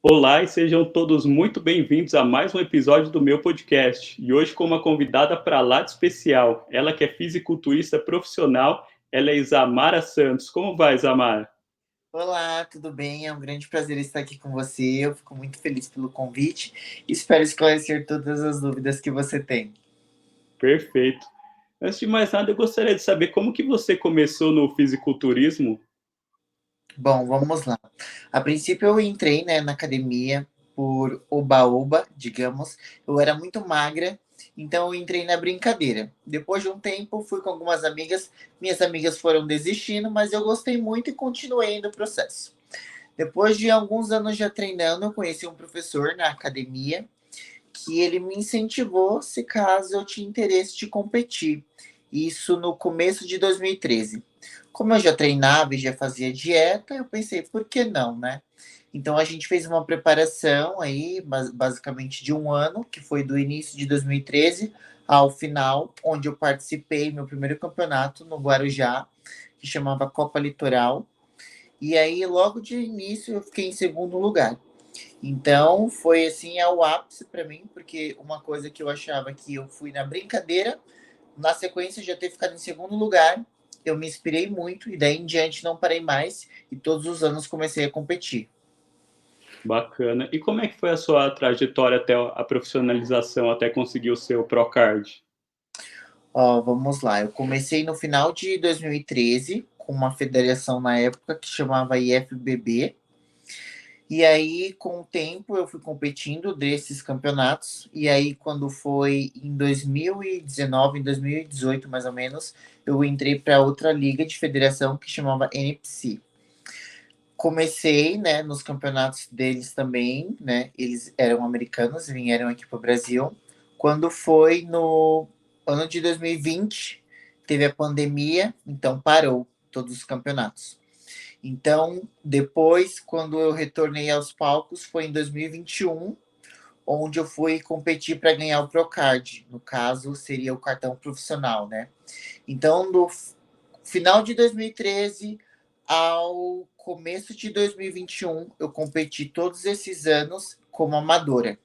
Olá e sejam todos muito bem-vindos a mais um episódio do meu podcast. E hoje com uma convidada para lá de especial. Ela que é fisiculturista profissional, ela é Isamara Santos. Como vai, Isamara? Olá, tudo bem? É um grande prazer estar aqui com você. Eu fico muito feliz pelo convite e espero esclarecer todas as dúvidas que você tem. Perfeito. Antes de mais nada, eu gostaria de saber como que você começou no fisiculturismo? Bom, vamos lá. A princípio eu entrei, na academia por oba-oba, digamos. Eu era muito magra, então eu entrei na brincadeira. Depois de um tempo, fui com algumas amigas. Minhas amigas foram desistindo, mas eu gostei muito e continuei no processo. Depois de alguns anos já treinando, eu conheci um professor na academia que ele me incentivou se caso eu tinha interesse de competir. Isso no começo de 2013. Como eu já treinava e já fazia dieta, eu pensei, por que não, né? Então a gente fez uma preparação aí, basicamente de um ano, que foi do início de 2013 ao final, onde eu participei meu primeiro campeonato no Guarujá, que chamava Copa Litoral. E aí, logo de início, eu fiquei em segundo lugar. Então, foi assim ao ápice para mim, porque uma coisa que eu achava que eu fui na brincadeira, na sequência de já ter ficado em segundo lugar, eu me inspirei muito e daí em diante não parei mais e todos os anos comecei a competir. Bacana. E como é que foi a sua trajetória até a profissionalização, até conseguir o seu Procard? Ó, vamos lá. Eu comecei no final de 2013 com uma federação na época que chamava IFBB. E aí, com o tempo, eu fui competindo desses campeonatos. E aí, quando foi em 2019, em 2018, mais ou menos, eu entrei para outra liga de federação que chamava NPC. Comecei, nos campeonatos deles também, né? Eles eram americanos, vieram aqui para o Brasil. Quando foi no ano de 2020, teve a pandemia, então parou todos os campeonatos. Então, depois, quando eu retornei aos palcos, foi em 2021, onde eu fui competir para ganhar o Procard. No caso, seria o cartão profissional, né? Então, do final de 2013 ao começo de 2021, eu competi todos esses anos como amadora.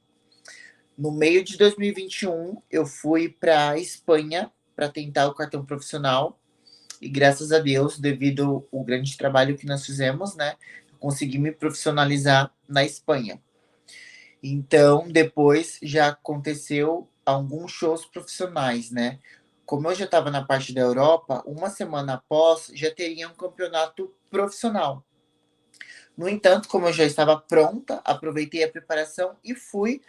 No meio de 2021, eu fui para a Espanha para tentar o cartão profissional e graças a Deus, devido ao grande trabalho que nós fizemos, né, eu consegui me profissionalizar na Espanha. Então, depois já aconteceu alguns shows profissionais, né? Como eu já estava na parte da Europa, uma semana após já teria um campeonato profissional. No entanto, como eu já estava pronta, aproveitei a preparação e fui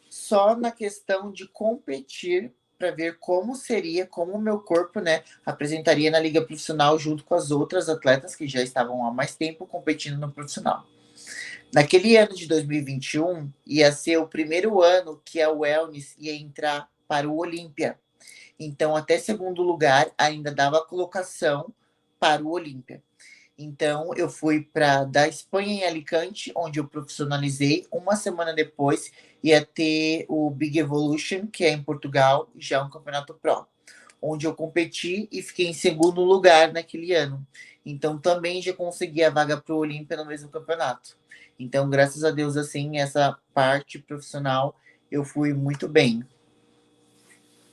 só na questão de competir para ver como seria, como o meu corpo, né, apresentaria na liga profissional junto com as outras atletas que já estavam há mais tempo competindo no profissional. Naquele ano de 2021, ia ser o primeiro ano que a Wellness ia entrar para o Olímpia. Então, até segundo lugar, ainda dava colocação para o Olímpia. Então, eu fui para da Espanha em Alicante, onde eu profissionalizei. Uma semana depois, ia ter o Big Evolution, que é em Portugal, já um campeonato pro, onde eu competi e fiquei em segundo lugar naquele ano. Então, também já consegui a vaga para o Olímpia no mesmo campeonato. Então, graças a Deus, assim, essa parte profissional eu fui muito bem.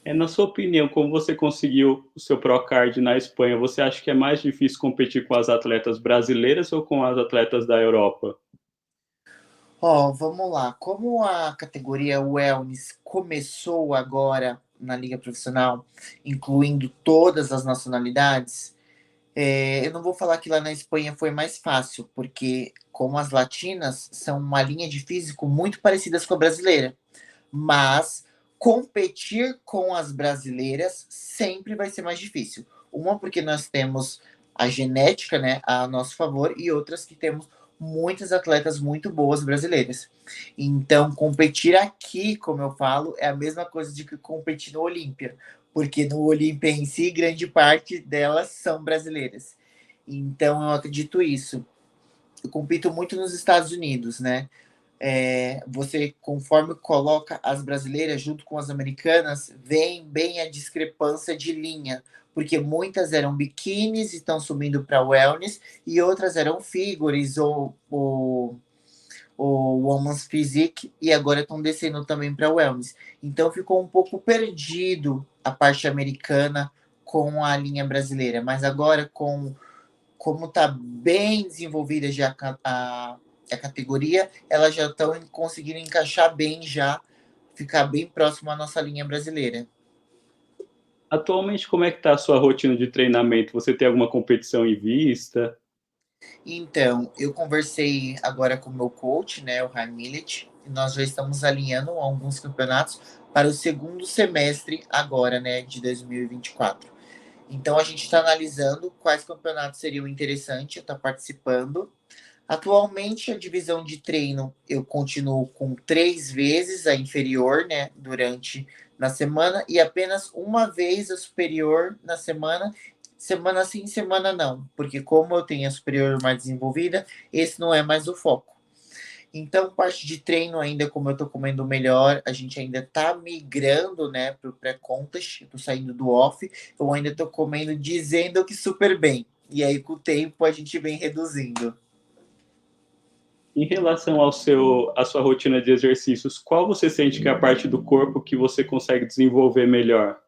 Na sua opinião, como você conseguiu o seu Procard na Espanha, você acha que é mais difícil competir com as atletas brasileiras ou com as atletas da Europa? Ó, vamos lá. Como a categoria Wellness começou agora na Liga Profissional, incluindo todas as nacionalidades, eu não vou falar que lá na Espanha foi mais fácil, porque como as latinas são uma linha de físico muito parecidas com a brasileira, mas competir com as brasileiras sempre vai ser mais difícil. Uma porque nós temos a genética, né, a nosso favor, e outras que temos muitas atletas muito boas brasileiras. Então, competir aqui, como eu falo, é a mesma coisa de que competir no Olímpia, porque no Olímpia em si, grande parte delas são brasileiras. Então, eu acredito isso. Eu compito muito nos Estados Unidos, né? Você, conforme coloca as brasileiras junto com as americanas, vem bem a discrepância de linha, porque muitas eram biquínis e estão subindo para wellness, e outras eram figures ou Women's Physique e agora estão descendo também para Wellness. Então ficou um pouco perdido a parte americana com a linha brasileira, mas agora como está bem desenvolvida já a categoria, elas já estão conseguindo encaixar bem já, ficar bem próximo à nossa linha brasileira. Atualmente, como é que está a sua rotina de treinamento? Você tem alguma competição em vista? Então, eu conversei agora com o meu coach, né, o Ryan Millet, e nós já estamos alinhando alguns campeonatos para o segundo semestre agora, né, de 2024. Então, a gente está analisando quais campeonatos seriam interessantes eu estar participando. Atualmente, a divisão de treino eu continuo com 3 vezes a inferior, né, durante na semana e apenas uma vez a superior na semana. Semana sim, semana não, porque como eu tenho a superior mais desenvolvida, esse não é mais o foco. Então, parte de treino ainda, como eu tô comendo melhor, a gente ainda tá migrando, né, pro pré-contest, eu tô saindo do off, eu ainda tô comendo dizendo que super bem. E aí, com o tempo, a gente vem reduzindo. Em relação à sua rotina de exercícios, qual você sente que é a parte do corpo que você consegue desenvolver melhor?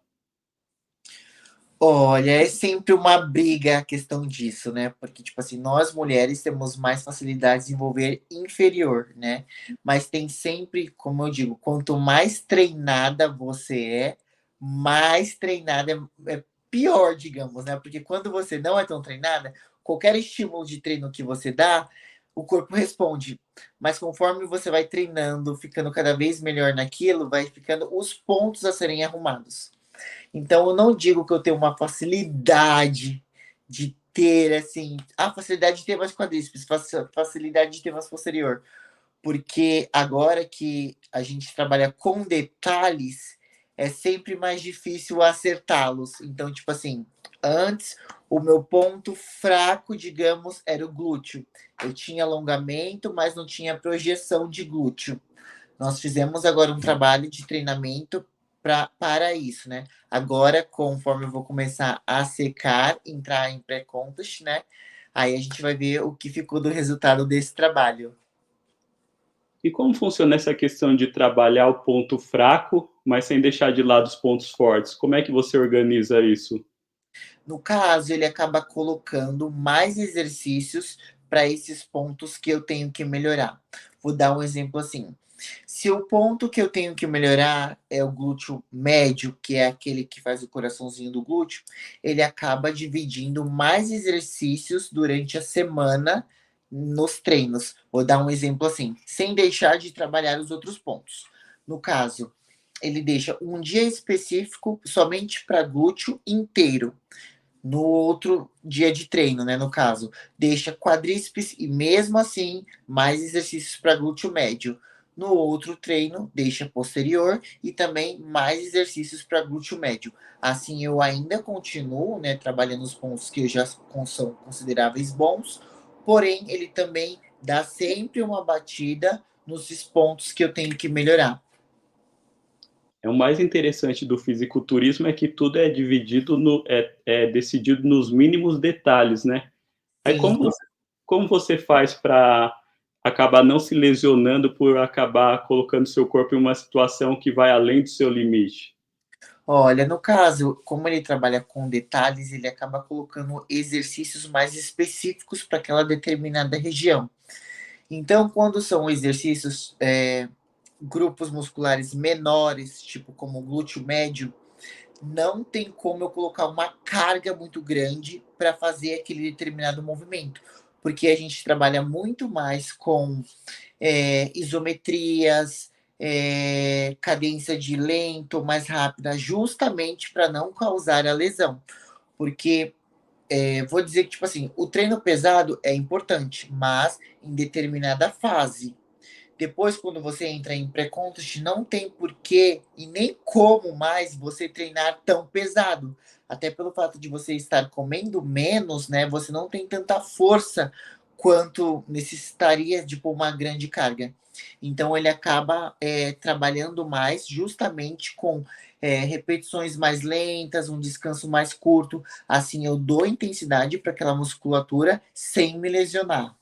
Olha, é sempre uma briga a questão disso, né? Porque, tipo assim, nós mulheres temos mais facilidade de desenvolver inferior, né? Mas tem sempre, como eu digo, quanto mais treinada você mais treinada é pior, digamos, né? Porque quando você não é tão treinada, qualquer estímulo de treino que você dá, o corpo responde. Mas conforme você vai treinando, ficando cada vez melhor naquilo, vai ficando os pontos a serem arrumados. Então, eu não digo que eu tenho uma facilidade de ter, assim, a facilidade de ter mais quadríceps, facilidade de ter mais posterior. Porque agora que a gente trabalha com detalhes, é sempre mais difícil acertá-los. Então, tipo assim, antes, o meu ponto fraco, digamos, era o glúteo. Eu tinha alongamento, mas não tinha projeção de glúteo. Nós fizemos agora um trabalho de treinamento para isso, né? Agora, conforme eu vou começar a secar, entrar em pré-contest, né? Aí a gente vai ver o que ficou do resultado desse trabalho. E como funciona essa questão de trabalhar o ponto fraco, mas sem deixar de lado os pontos fortes? Como é que você organiza isso? No caso, ele acaba colocando mais exercícios para esses pontos que eu tenho que melhorar. Vou dar um exemplo assim. Se o ponto que eu tenho que melhorar é o glúteo médio, que é aquele que faz o coraçãozinho do glúteo, ele acaba dividindo mais exercícios durante a semana nos treinos. Vou dar um exemplo assim, sem deixar de trabalhar os outros pontos. No caso, ele deixa um dia específico somente para glúteo inteiro. No outro dia de treino, né, no caso, deixa quadríceps e mesmo assim mais exercícios para glúteo médio. No outro treino, deixa posterior e também mais exercícios para glúteo médio. Assim, eu ainda continuo, né, trabalhando os pontos que eu já são consideráveis bons, porém, ele também dá sempre uma batida nos pontos que eu tenho que melhorar. É o mais interessante do fisiculturismo é que tudo é dividido é decidido nos mínimos detalhes, né? Aí Sim. como você faz para acabar não se lesionando por acabar colocando seu corpo em uma situação que vai além do seu limite? Olha, no caso, como ele trabalha com detalhes, ele acaba colocando exercícios mais específicos para aquela determinada região. Então, quando são exercícios, grupos musculares menores, tipo como o glúteo médio, não tem como eu colocar uma carga muito grande para fazer aquele determinado movimento, porque a gente trabalha muito mais com isometrias, cadência de lento, mais rápida, justamente para não causar a lesão. Porque vou dizer que, tipo assim, o treino pesado é importante, mas em determinada fase. Depois, quando você entra em pré-contest, não tem porquê e nem como mais você treinar tão pesado. Até pelo fato de você estar comendo menos, né? Você não tem tanta força quanto necessitaria de pôr uma grande carga. Então, ele acaba trabalhando mais justamente com repetições mais lentas, um descanso mais curto. Assim, eu dou intensidade para aquela musculatura sem me lesionar.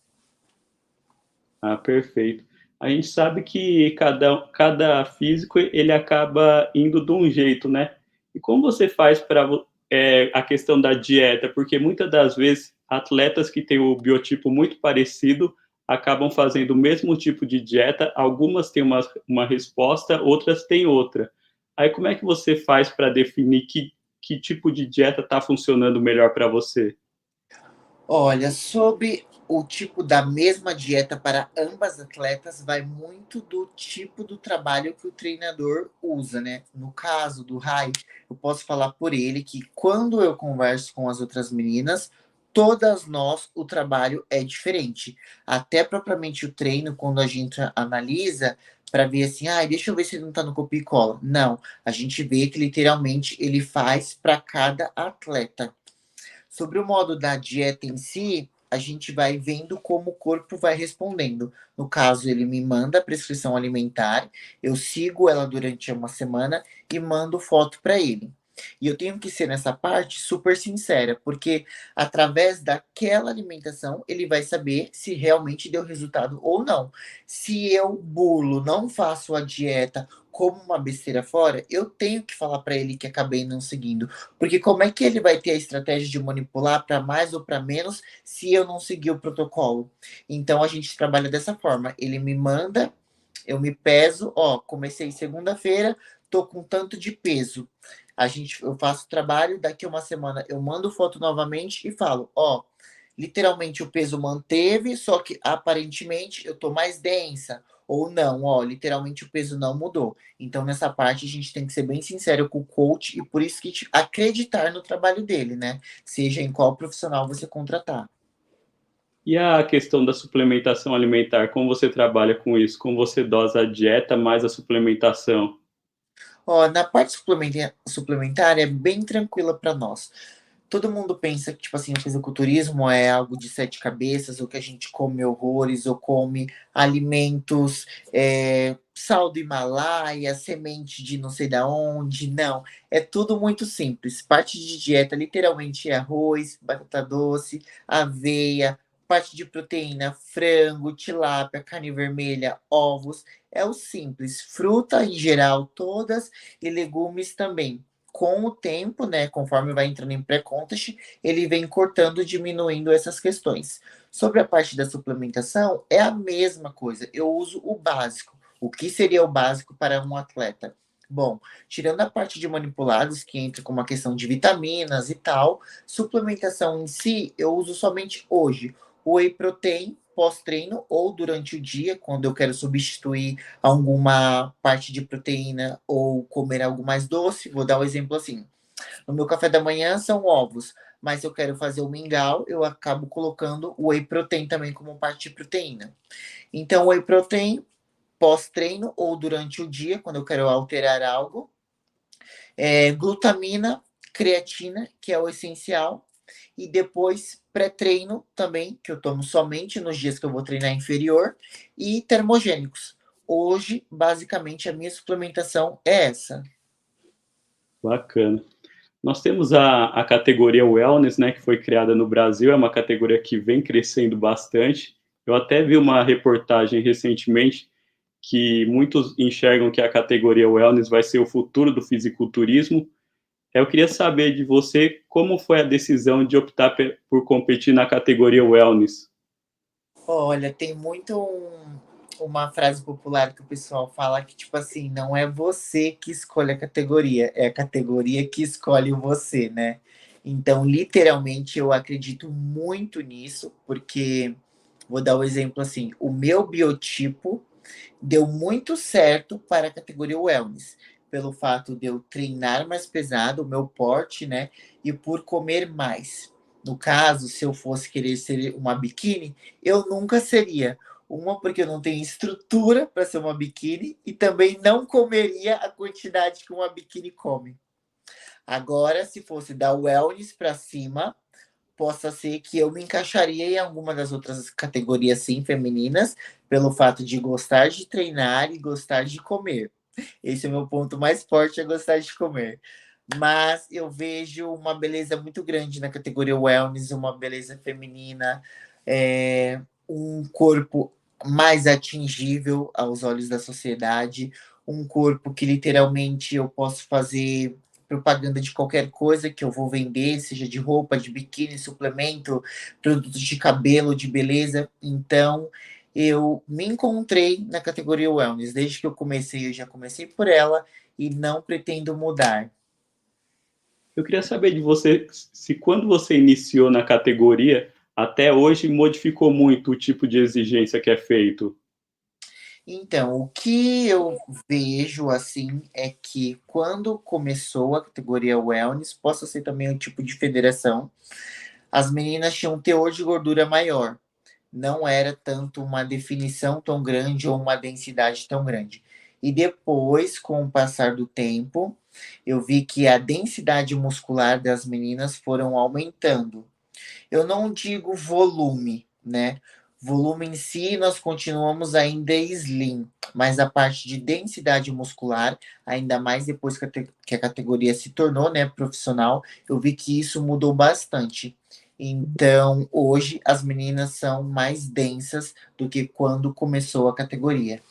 Ah, perfeito. a gente sabe que cada físico ele acaba indo de um jeito, né? E como você faz para a questão da dieta? Porque muitas das vezes atletas que têm o biotipo muito parecido acabam fazendo o mesmo tipo de dieta, algumas têm uma resposta, outras têm outra. Aí como é que você faz para definir que tipo de dieta está funcionando melhor para você? Olha, sobre o tipo da mesma dieta para ambas atletas, vai muito do tipo do trabalho que o treinador usa, né? No caso do Rai, eu posso falar por ele que quando eu converso com as outras meninas, todas nós o trabalho é diferente. Até propriamente o treino, quando a gente analisa para ver assim, deixa eu ver se ele não tá no copia e cola. Não, a gente vê que literalmente ele faz para cada atleta. Sobre o modo da dieta em si, a gente vai vendo como o corpo vai respondendo. No caso, ele me manda a prescrição alimentar, eu sigo ela durante uma semana e mando foto para ele. E eu tenho que ser nessa parte super sincera, porque através daquela alimentação ele vai saber se realmente deu resultado ou não. Se eu bulo, não faço a dieta como uma besteira fora, eu tenho que falar para ele que acabei não seguindo, porque como é que ele vai ter a estratégia de manipular para mais ou para menos se eu não seguir o protocolo? Então a gente trabalha dessa forma. Ele me manda, eu me peso, comecei segunda-feira, tô com tanto de peso. Eu faço o trabalho, daqui a uma semana eu mando foto novamente e falo, literalmente o peso manteve, só que aparentemente eu tô mais densa. Ou não, literalmente o peso não mudou. Então, nessa parte, a gente tem que ser bem sincero com o coach e por isso que acreditar no trabalho dele, né? Seja em qual profissional você contratar. E a questão da suplementação alimentar, como você trabalha com isso? Como você dosa a dieta mais a suplementação? Na parte suplementar é bem tranquila para nós. Todo mundo pensa que, tipo assim, o fisiculturismo é algo de sete cabeças, ou que a gente come horrores, ou come alimentos, sal do Himalaia, semente de não sei da onde. Não, é tudo muito simples. Parte de dieta, literalmente, é arroz, batata doce, aveia, parte de proteína, frango, tilápia, carne vermelha, ovos. É o simples. Fruta em geral, todas, e legumes também. Com o tempo, né, conforme vai entrando em pré-contest, ele vem cortando, diminuindo essas questões. Sobre a parte da suplementação, é a mesma coisa. Eu uso o básico. O que seria o básico para um atleta? Bom, tirando a parte de manipulados, que entra com uma questão de vitaminas e tal, suplementação em si, eu uso somente hoje. O whey protein pós-treino ou durante o dia, quando eu quero substituir alguma parte de proteína ou comer algo mais doce. Vou dar um exemplo assim. No meu café da manhã são ovos, mas eu quero fazer o mingau, eu acabo colocando o whey protein também como parte de proteína. Então, whey protein pós-treino ou durante o dia, quando eu quero alterar algo. Glutamina, creatina, que é o essencial. E depois pré-treino também, que eu tomo somente nos dias que eu vou treinar inferior. E termogênicos. Hoje, basicamente, a minha suplementação é essa. Bacana. Nós temos a categoria Wellness, né, que foi criada no Brasil, é uma categoria que vem crescendo bastante. Eu até vi uma reportagem recentemente que muitos enxergam que a categoria Wellness vai ser o futuro do fisiculturismo. Eu queria saber de você como foi a decisão de optar por competir na categoria Wellness. Olha, tem muito uma frase popular que o pessoal fala que, tipo assim, não é você que escolhe a categoria, é a categoria que escolhe você, né? Então, literalmente, eu acredito muito nisso, porque, vou dar um exemplo assim, o meu biotipo deu muito certo para a categoria wellness, pelo fato de eu treinar mais pesado, o meu porte, né? E por comer mais. No caso, se eu fosse querer ser uma biquíni, eu nunca seria. Uma, porque eu não tenho estrutura para ser uma biquíni, e também não comeria a quantidade que uma biquíni come. Agora, se fosse da wellness para cima, possa ser que eu me encaixaria em alguma das outras categorias, sim, femininas, pelo fato de gostar de treinar e gostar de comer. Esse é o meu ponto mais forte, é gostar de comer. Mas eu vejo uma beleza muito grande na categoria wellness, uma beleza feminina, um corpo mais atingível aos olhos da sociedade, um corpo que literalmente eu posso fazer propaganda de qualquer coisa que eu vou vender, seja de roupa, de biquíni, suplemento, produtos de cabelo, de beleza. Então, eu me encontrei na categoria wellness. Desde que eu comecei, eu já comecei por ela e não pretendo mudar. Eu queria saber de você se quando você iniciou na categoria, até hoje modificou muito o tipo de exigência que é feito. Então, o que eu vejo assim é que quando começou a categoria wellness, possa ser também um tipo de federação, as meninas tinham um teor de gordura maior. Não era tanto uma definição tão grande ou uma densidade tão grande. E depois, com o passar do tempo, eu vi que a densidade muscular das meninas foram aumentando. Eu não digo volume, né? Volume em si, nós continuamos ainda slim, mas a parte de densidade muscular, ainda mais depois que a categoria se tornou, né, profissional, eu vi que isso mudou bastante. Então, hoje as meninas são mais densas do que quando começou a categoria.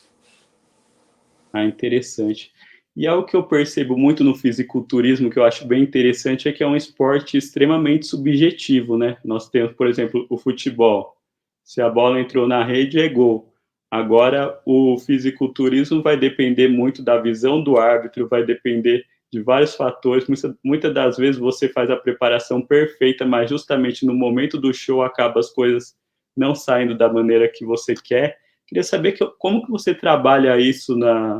Ah, interessante. E algo que eu percebo muito no fisiculturismo, que eu acho bem interessante, é que é um esporte extremamente subjetivo, né? Nós temos, por exemplo, o futebol. Se a bola entrou na rede, é gol. Agora, o fisiculturismo vai depender muito da visão do árbitro, vai depender de vários fatores. Muitas das vezes você faz a preparação perfeita, mas justamente no momento do show acaba as coisas não saindo da maneira que você quer. Queria saber como que você trabalha isso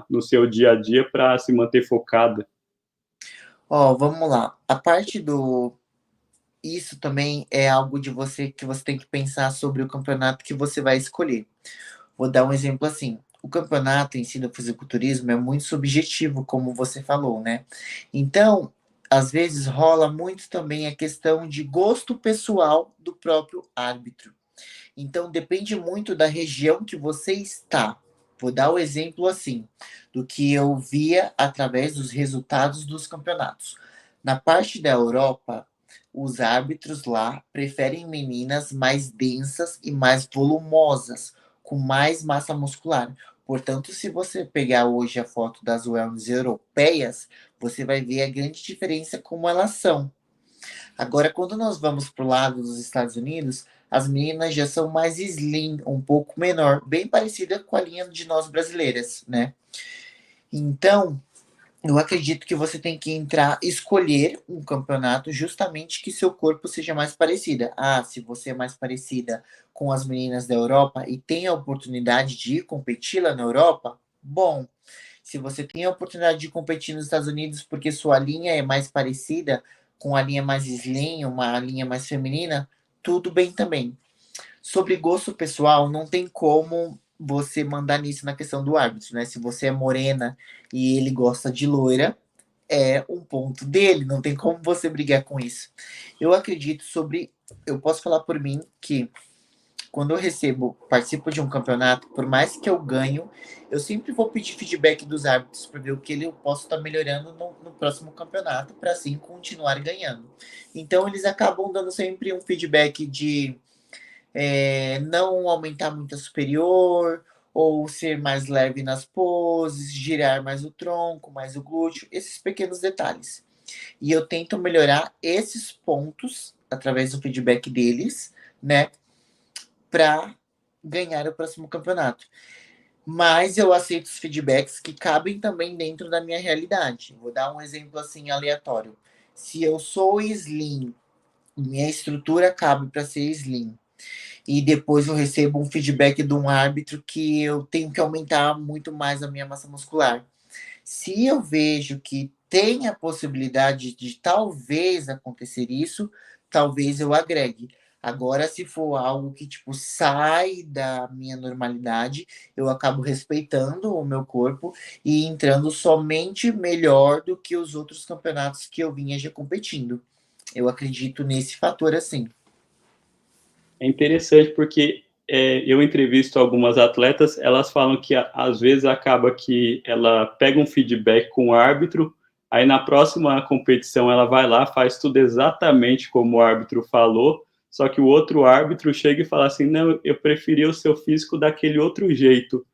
no seu dia a dia para se manter focada. Ó, vamos lá. A parte do isso também é algo de você que você tem que pensar sobre o campeonato que você vai escolher. Vou dar um exemplo assim. O campeonato em si do fisiculturismo é muito subjetivo, como você falou, né? Então, às vezes rola muito também a questão de gosto pessoal do próprio árbitro. Então, depende muito da região que você está. Vou dar o exemplo assim, do que eu via através dos resultados dos campeonatos. Na parte da Europa, os árbitros lá preferem meninas mais densas e mais volumosas, com mais massa muscular. Portanto, se você pegar hoje a foto das wellness europeias, você vai ver a grande diferença como elas são. Agora, quando nós vamos para o lado dos Estados Unidos, as meninas já são mais slim, um pouco menor, bem parecida com a linha de nós brasileiras, né? Então, eu acredito que você tem que escolher um campeonato justamente que seu corpo seja mais parecida. Ah, se você é mais parecida com as meninas da Europa e tem a oportunidade de ir competir lá na Europa, bom. Se você tem a oportunidade de competir nos Estados Unidos porque sua linha é mais parecida com a linha mais slim, uma linha mais feminina, tudo bem também. Sobre gosto pessoal, não tem como você mandar nisso na questão do árbitro, né? Se você é morena e ele gosta de loira, é um ponto dele, não tem como você brigar com isso. Eu acredito sobre. Eu posso falar por mim que quando eu participo de um campeonato, por mais que eu ganho, eu sempre vou pedir feedback dos árbitros para ver o que eu posso estar melhorando no próximo campeonato, para assim continuar ganhando. Então eles acabam dando sempre um feedback de não aumentar muito a superior, ou ser mais leve nas poses, girar mais o tronco, mais o glúteo, esses pequenos detalhes. E eu tento melhorar esses pontos através do feedback deles, né? Para ganhar o próximo campeonato. Mas eu aceito os feedbacks que cabem também dentro da minha realidade. Vou dar um exemplo assim aleatório. Se eu sou slim, minha estrutura cabe para ser slim, e depois eu recebo um feedback de um árbitro que eu tenho que aumentar muito mais a minha massa muscular. Se eu vejo que tem a possibilidade de talvez acontecer isso, talvez eu agregue. Agora, se for algo que tipo sai da minha normalidade, eu acabo respeitando o meu corpo e entrando somente melhor do que os outros campeonatos que eu vinha já competindo. Eu acredito nesse fator assim. É interessante porque eu entrevisto algumas atletas, elas falam que às vezes acaba que ela pega um feedback com o árbitro, aí na próxima competição ela vai lá, faz tudo exatamente como o árbitro falou, só que o outro árbitro chega e fala assim, não, eu preferia o seu físico daquele outro jeito.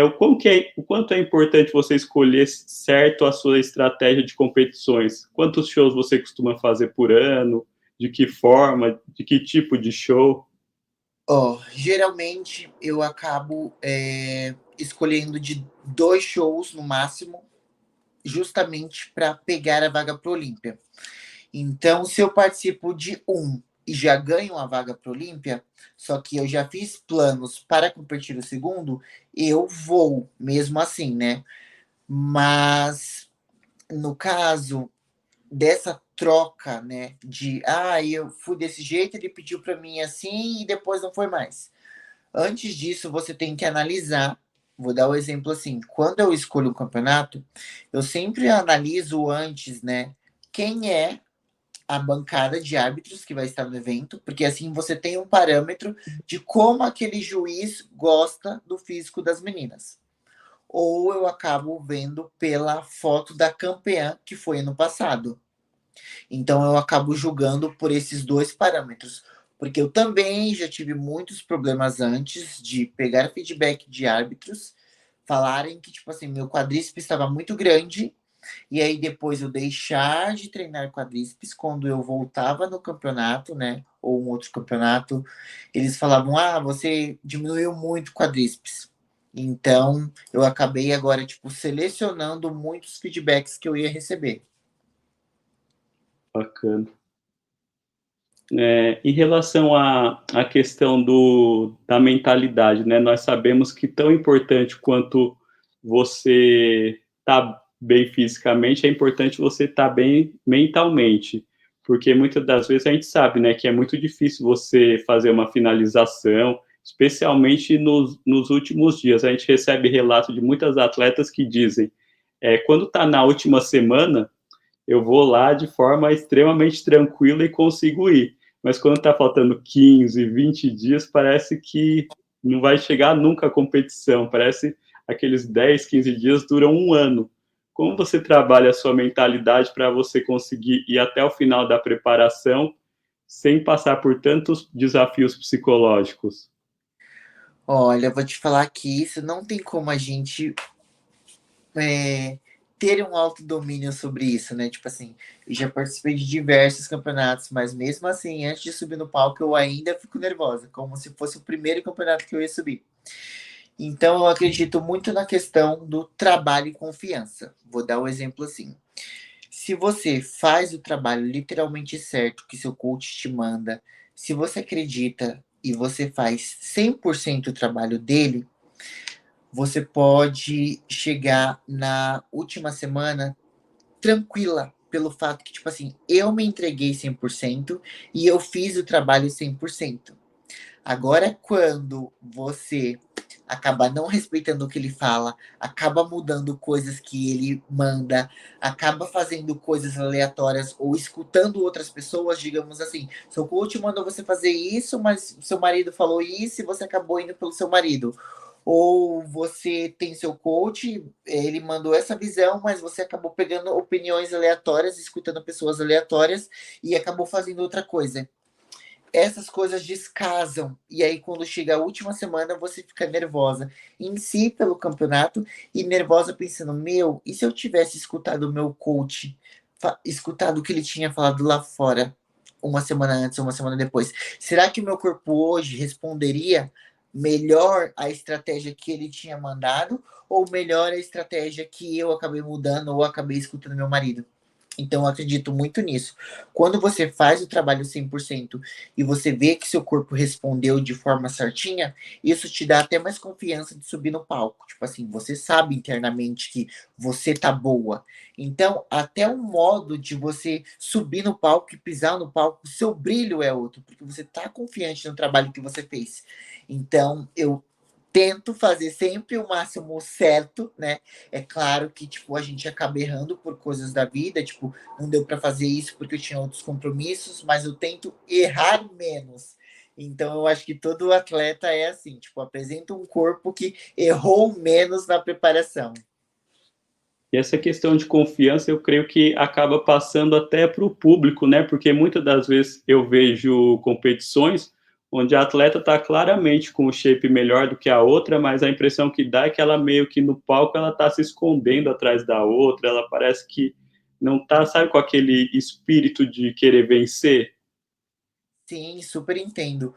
O quanto é importante você escolher certo a sua estratégia de competições? Quantos shows você costuma fazer por ano? De que forma? De que tipo de show? Geralmente eu acabo escolhendo de 2 shows no máximo, justamente para pegar a vaga para o Olímpia. Então, se eu participo de um e já ganho a vaga para o Olímpia, só que eu já fiz planos para competir o segundo, eu vou mesmo assim, né? Mas no caso dessa troca, né, de eu fui desse jeito, ele pediu para mim assim e depois não foi mais. Antes disso, você tem que analisar. Vou dar o um exemplo assim: quando eu escolho um campeonato, eu sempre analiso antes, né, quem é a bancada de árbitros que vai estar no evento, porque assim você tem um parâmetro de como aquele juiz gosta do físico das meninas. Ou eu acabo vendo pela foto da campeã que foi ano passado. Então eu acabo julgando por esses 2 parâmetros, porque eu também já tive muitos problemas antes de pegar feedback de árbitros falarem que tipo assim, meu quadríceps estava muito grande e aí depois eu deixar de treinar quadríceps quando eu voltava no campeonato, né, ou um outro campeonato, eles falavam: "Ah, você diminuiu muito o quadríceps". Então, eu acabei agora tipo selecionando muitos feedbacks que eu ia receber. Bacana. Em relação à questão da mentalidade, né? Nós sabemos que tão importante quanto você estar bem fisicamente, é importante você estar bem mentalmente, porque muitas das vezes a gente sabe, né, que é muito difícil você fazer uma finalização, especialmente nos últimos dias. A gente recebe relato de muitas atletas que dizem, quando está na última semana, eu vou lá de forma extremamente tranquila e consigo ir. Mas quando está faltando 15, 20 dias, parece que não vai chegar nunca a competição. Parece aqueles 10, 15 dias duram um ano. Como você trabalha a sua mentalidade para você conseguir ir até o final da preparação sem passar por tantos desafios psicológicos? Olha, eu vou te falar que isso não tem como a gente é, ter um autodomínio sobre isso, né? Tipo assim, eu já participei de diversos campeonatos, mas mesmo assim, antes de subir no palco, eu ainda fico nervosa, como se fosse o primeiro campeonato que eu ia subir. Então, eu acredito muito na questão do trabalho e confiança. Vou dar um exemplo assim. Se você faz o trabalho literalmente certo que seu coach te manda, se você acredita e você faz 100% o trabalho dele, você pode chegar na última semana tranquila, pelo fato que, tipo assim, eu me entreguei 100% e eu fiz o trabalho 100%. Agora, quando você acaba não respeitando o que ele fala, acaba mudando coisas que ele manda, acaba fazendo coisas aleatórias ou escutando outras pessoas, digamos assim, seu coach mandou você fazer isso, mas seu marido falou isso e você acabou indo pelo seu marido. Ou você tem seu coach, ele mandou essa visão, mas você acabou pegando opiniões aleatórias, escutando pessoas aleatórias e acabou fazendo outra coisa. Essas coisas descasam. E aí, quando chega a última semana, você fica nervosa em si pelo campeonato e nervosa pensando: meu, e se eu tivesse escutado o meu coach, escutado o que ele tinha falado lá fora, uma semana antes, uma semana depois? Será que o meu corpo hoje responderia melhor a estratégia que ele tinha mandado ou melhor a estratégia que eu acabei mudando ou acabei escutando meu marido? Então, eu acredito muito nisso. Quando você faz o trabalho 100% e você vê que seu corpo respondeu de forma certinha, isso te dá até mais confiança de subir no palco. Tipo assim, você sabe internamente que você tá boa. Então, até um modo de você subir no palco e pisar no palco, o seu brilho é outro, porque você tá confiante no trabalho que você fez. Então, eu tento fazer sempre o máximo certo, né? É claro que, tipo, a gente acaba errando por coisas da vida, tipo, não deu para fazer isso porque eu tinha outros compromissos, mas eu tento errar menos. Então, eu acho que todo atleta é assim, tipo, apresenta um corpo que errou menos na preparação. E essa questão de confiança, eu creio que acaba passando até para o público, né? Porque muitas das vezes eu vejo competições onde a atleta está claramente com o shape melhor do que a outra, mas a impressão que dá é que ela meio que no palco ela está se escondendo atrás da outra, ela parece que não está, sabe, com aquele espírito de querer vencer. Sim, super entendo.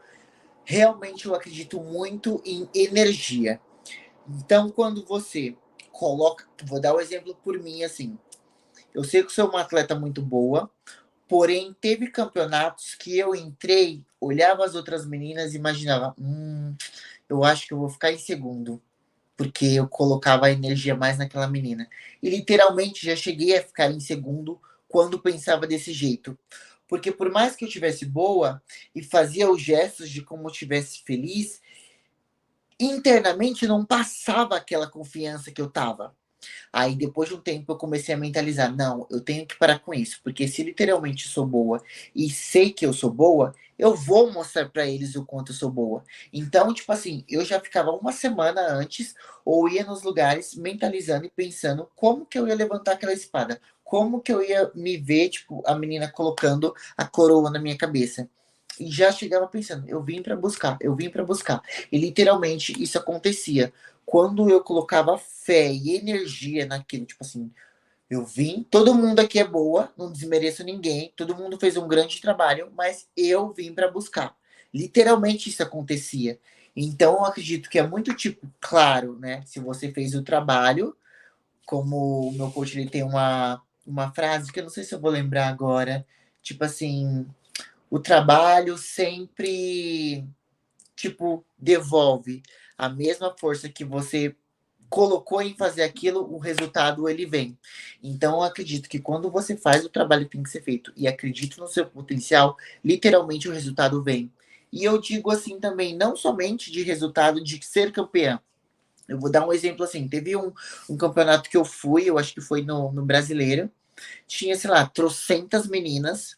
Realmente eu acredito muito em energia. Então, quando você coloca, vou dar o um exemplo por mim assim. Eu sei que sou uma atleta muito boa, porém teve campeonatos que eu entrei, olhava as outras meninas e imaginava, eu acho que eu vou ficar em segundo, porque eu colocava a energia mais naquela menina. E literalmente já cheguei a ficar em segundo quando pensava desse jeito. Porque por mais que eu tivesse boa e fazia os gestos de como eu tivesse feliz, internamente não passava aquela confiança que eu tava. Aí depois de um tempo eu comecei a mentalizar, não, eu tenho que parar com isso, porque se literalmente sou boa e sei que eu sou boa, eu vou mostrar para eles o quanto eu sou boa. Então, tipo assim, eu já ficava uma semana antes ou ia nos lugares mentalizando e pensando como que eu ia levantar aquela espada, como que eu ia me ver, tipo, a menina colocando a coroa na minha cabeça. E já chegava pensando, eu vim para buscar, eu vim para buscar. E literalmente isso acontecia quando eu colocava fé e energia naquilo, tipo assim, eu vim, todo mundo aqui é boa, não desmereço ninguém, todo mundo fez um grande trabalho, mas eu vim para buscar. Literalmente isso acontecia. Então eu acredito que é muito tipo, claro, né? Se você fez o trabalho, como o meu coach ele tem uma frase que eu não sei se eu vou lembrar agora, tipo assim, o trabalho sempre tipo devolve a mesma força que você colocou em fazer aquilo, o resultado ele vem. Então, eu acredito que quando você faz o trabalho que tem que ser feito e acredita no seu potencial, literalmente o resultado vem. E eu digo assim também, não somente de resultado de ser campeão. Eu vou dar um exemplo assim: teve um campeonato que eu fui, eu acho que foi no Brasileiro, tinha, sei lá, trocentas meninas.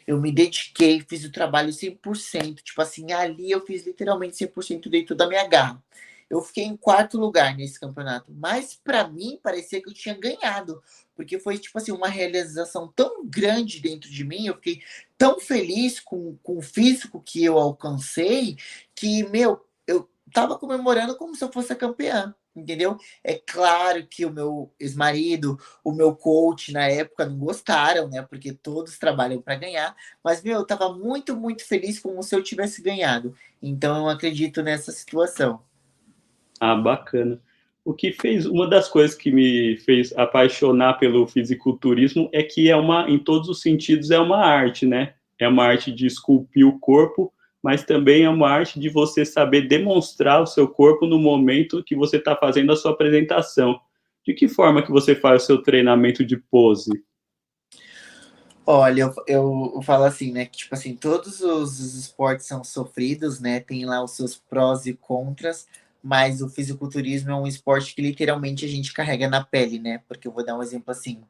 Eu me dediquei, fiz o trabalho 100%. Tipo assim, ali eu fiz literalmente 100% dentro da minha garra. Eu fiquei em quarto lugar nesse campeonato, mas para mim parecia que eu tinha ganhado, porque foi tipo assim uma realização tão grande dentro de mim, eu fiquei tão feliz com o físico que eu alcancei, que, meu, eu tava comemorando como se eu fosse a campeã, entendeu? É claro que o meu ex-marido, o meu coach na época não gostaram, né? Porque todos trabalham para ganhar, mas meu, eu tava muito, muito feliz como se eu tivesse ganhado. Então eu acredito nessa situação. Ah, bacana. O que fez uma das coisas que me fez apaixonar pelo fisiculturismo é que é uma, em todos os sentidos, é uma arte, né? É uma arte de esculpir o corpo, mas também é uma arte de você saber demonstrar o seu corpo no momento que você está fazendo a sua apresentação. De que forma que você faz o seu treinamento de pose? Olha, eu falo assim, né? Que, tipo assim, todos os esportes são sofridos, né? Tem lá os seus prós e contras, mas o fisiculturismo é um esporte que literalmente a gente carrega na pele, né? Porque eu vou dar um exemplo assim.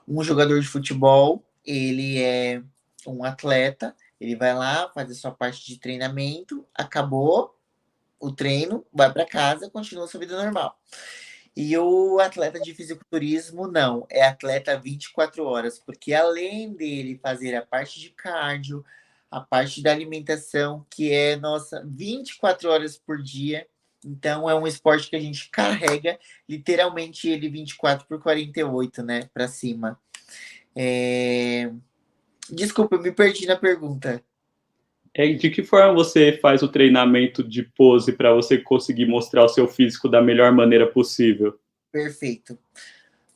Um jogador de futebol, ele é um atleta, ele vai lá, faz a sua parte de treinamento, acabou o treino, vai para casa, continua sua vida normal. E o atleta de fisiculturismo, não. É atleta 24 horas, porque além dele fazer a parte de cardio, a parte da alimentação, que é, nossa, 24 horas por dia. Então, é um esporte que a gente carrega literalmente ele 24 por 48, né, para cima. É... Desculpa, eu me perdi na pergunta. É, de que forma você faz o treinamento de pose para você conseguir mostrar o seu físico da melhor maneira possível? Perfeito.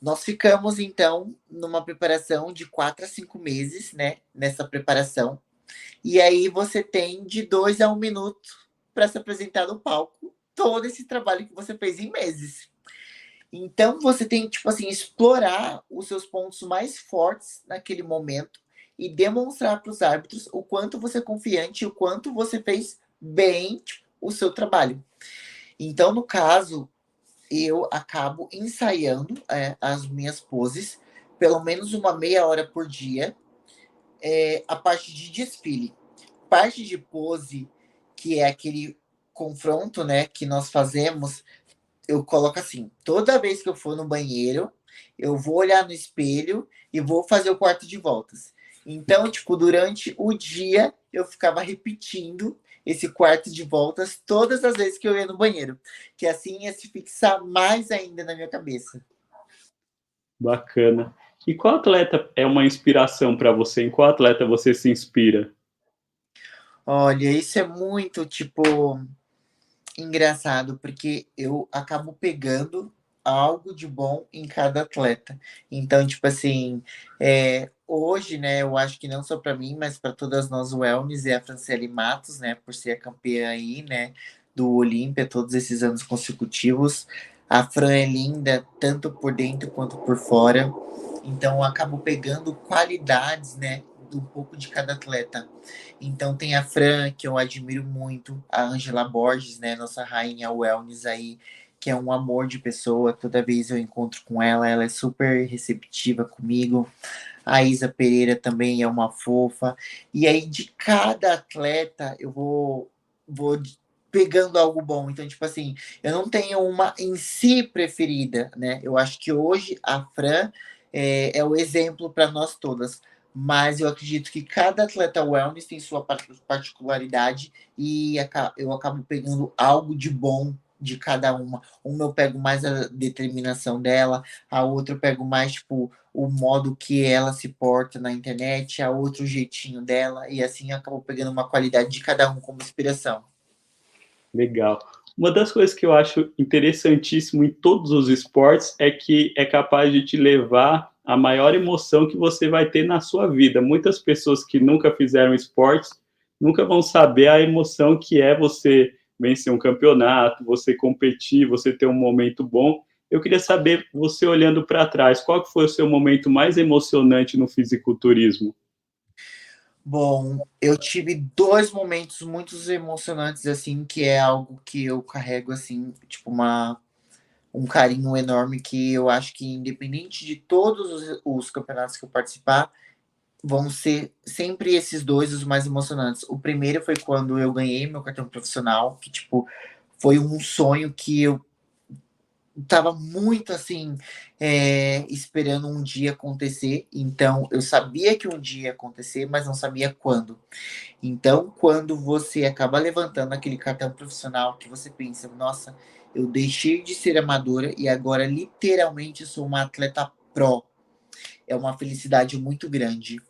Nós ficamos, então, numa preparação de 4 a 5 meses, né, nessa preparação. E aí você tem de 2 a 1 minuto para se apresentar no palco todo esse trabalho que você fez em meses. Então você tem que, tipo assim, explorar os seus pontos mais fortes naquele momento e demonstrar para os árbitros o quanto você é confiante, o quanto você fez bem tipo, o seu trabalho. Então, no caso, eu acabo ensaiando as minhas poses pelo menos uma meia hora por dia, a parte de desfile. Parte de pose, que é aquele confronto, né, que nós fazemos, eu coloco assim, toda vez que eu for no banheiro, eu vou olhar no espelho e vou fazer o quarto de voltas. Então, tipo, durante o dia eu ficava repetindo esse quarto de voltas todas as vezes que eu ia no banheiro, que assim ia se fixar mais ainda na minha cabeça. Bacana. E qual atleta é uma inspiração para você? Em qual atleta você se inspira? Olha, isso é muito, tipo, engraçado, porque eu acabo pegando algo de bom em cada atleta. Então, tipo assim, hoje, né, eu acho que não só para mim, mas para todas nós, o Elnis e a Franciele Matos, né, por ser a campeã aí, né, do Olímpia todos esses anos consecutivos. A Fran é linda, tanto por dentro quanto por fora. Então, eu acabo pegando qualidades, né, um pouco de cada atleta. Então tem a Fran, que eu admiro muito, a Angela Borges, né, nossa rainha wellness aí, que é um amor de pessoa. Toda vez eu encontro com ela, ela é super receptiva comigo. A Isa Pereira também é uma fofa. E aí de cada atleta eu vou pegando algo bom. Então, tipo assim, eu não tenho uma em si preferida, né? Eu acho que hoje a Fran é o exemplo para nós todas. Mas eu acredito que cada atleta wellness tem sua particularidade e eu acabo pegando algo de bom de cada uma. Uma eu pego mais a determinação dela, a outra eu pego mais, tipo, o modo que ela se porta na internet, a outro jeitinho dela, e assim eu acabo pegando uma qualidade de cada um como inspiração. Legal. Uma das coisas que eu acho interessantíssimo em todos os esportes é que é capaz de te levar à maior emoção que você vai ter na sua vida. Muitas pessoas que nunca fizeram esportes nunca vão saber a emoção que é você vencer um campeonato, você competir, você ter um momento bom. Eu queria saber, você olhando para trás, qual que foi o seu momento mais emocionante no fisiculturismo? Bom, eu tive dois momentos muito emocionantes, assim, que é algo que eu carrego, assim, tipo, um carinho enorme, que eu acho que, independente de todos os campeonatos que eu participar, vão ser sempre esses dois os mais emocionantes. O primeiro foi quando eu ganhei meu cartão profissional, que, tipo, foi um sonho que eu tava muito assim, esperando um dia acontecer. Então, eu sabia que um dia ia acontecer, mas não sabia quando. Então, quando você acaba levantando aquele cartão profissional que você pensa, nossa, eu deixei de ser amadora e agora literalmente sou uma atleta pro. É uma felicidade muito grande.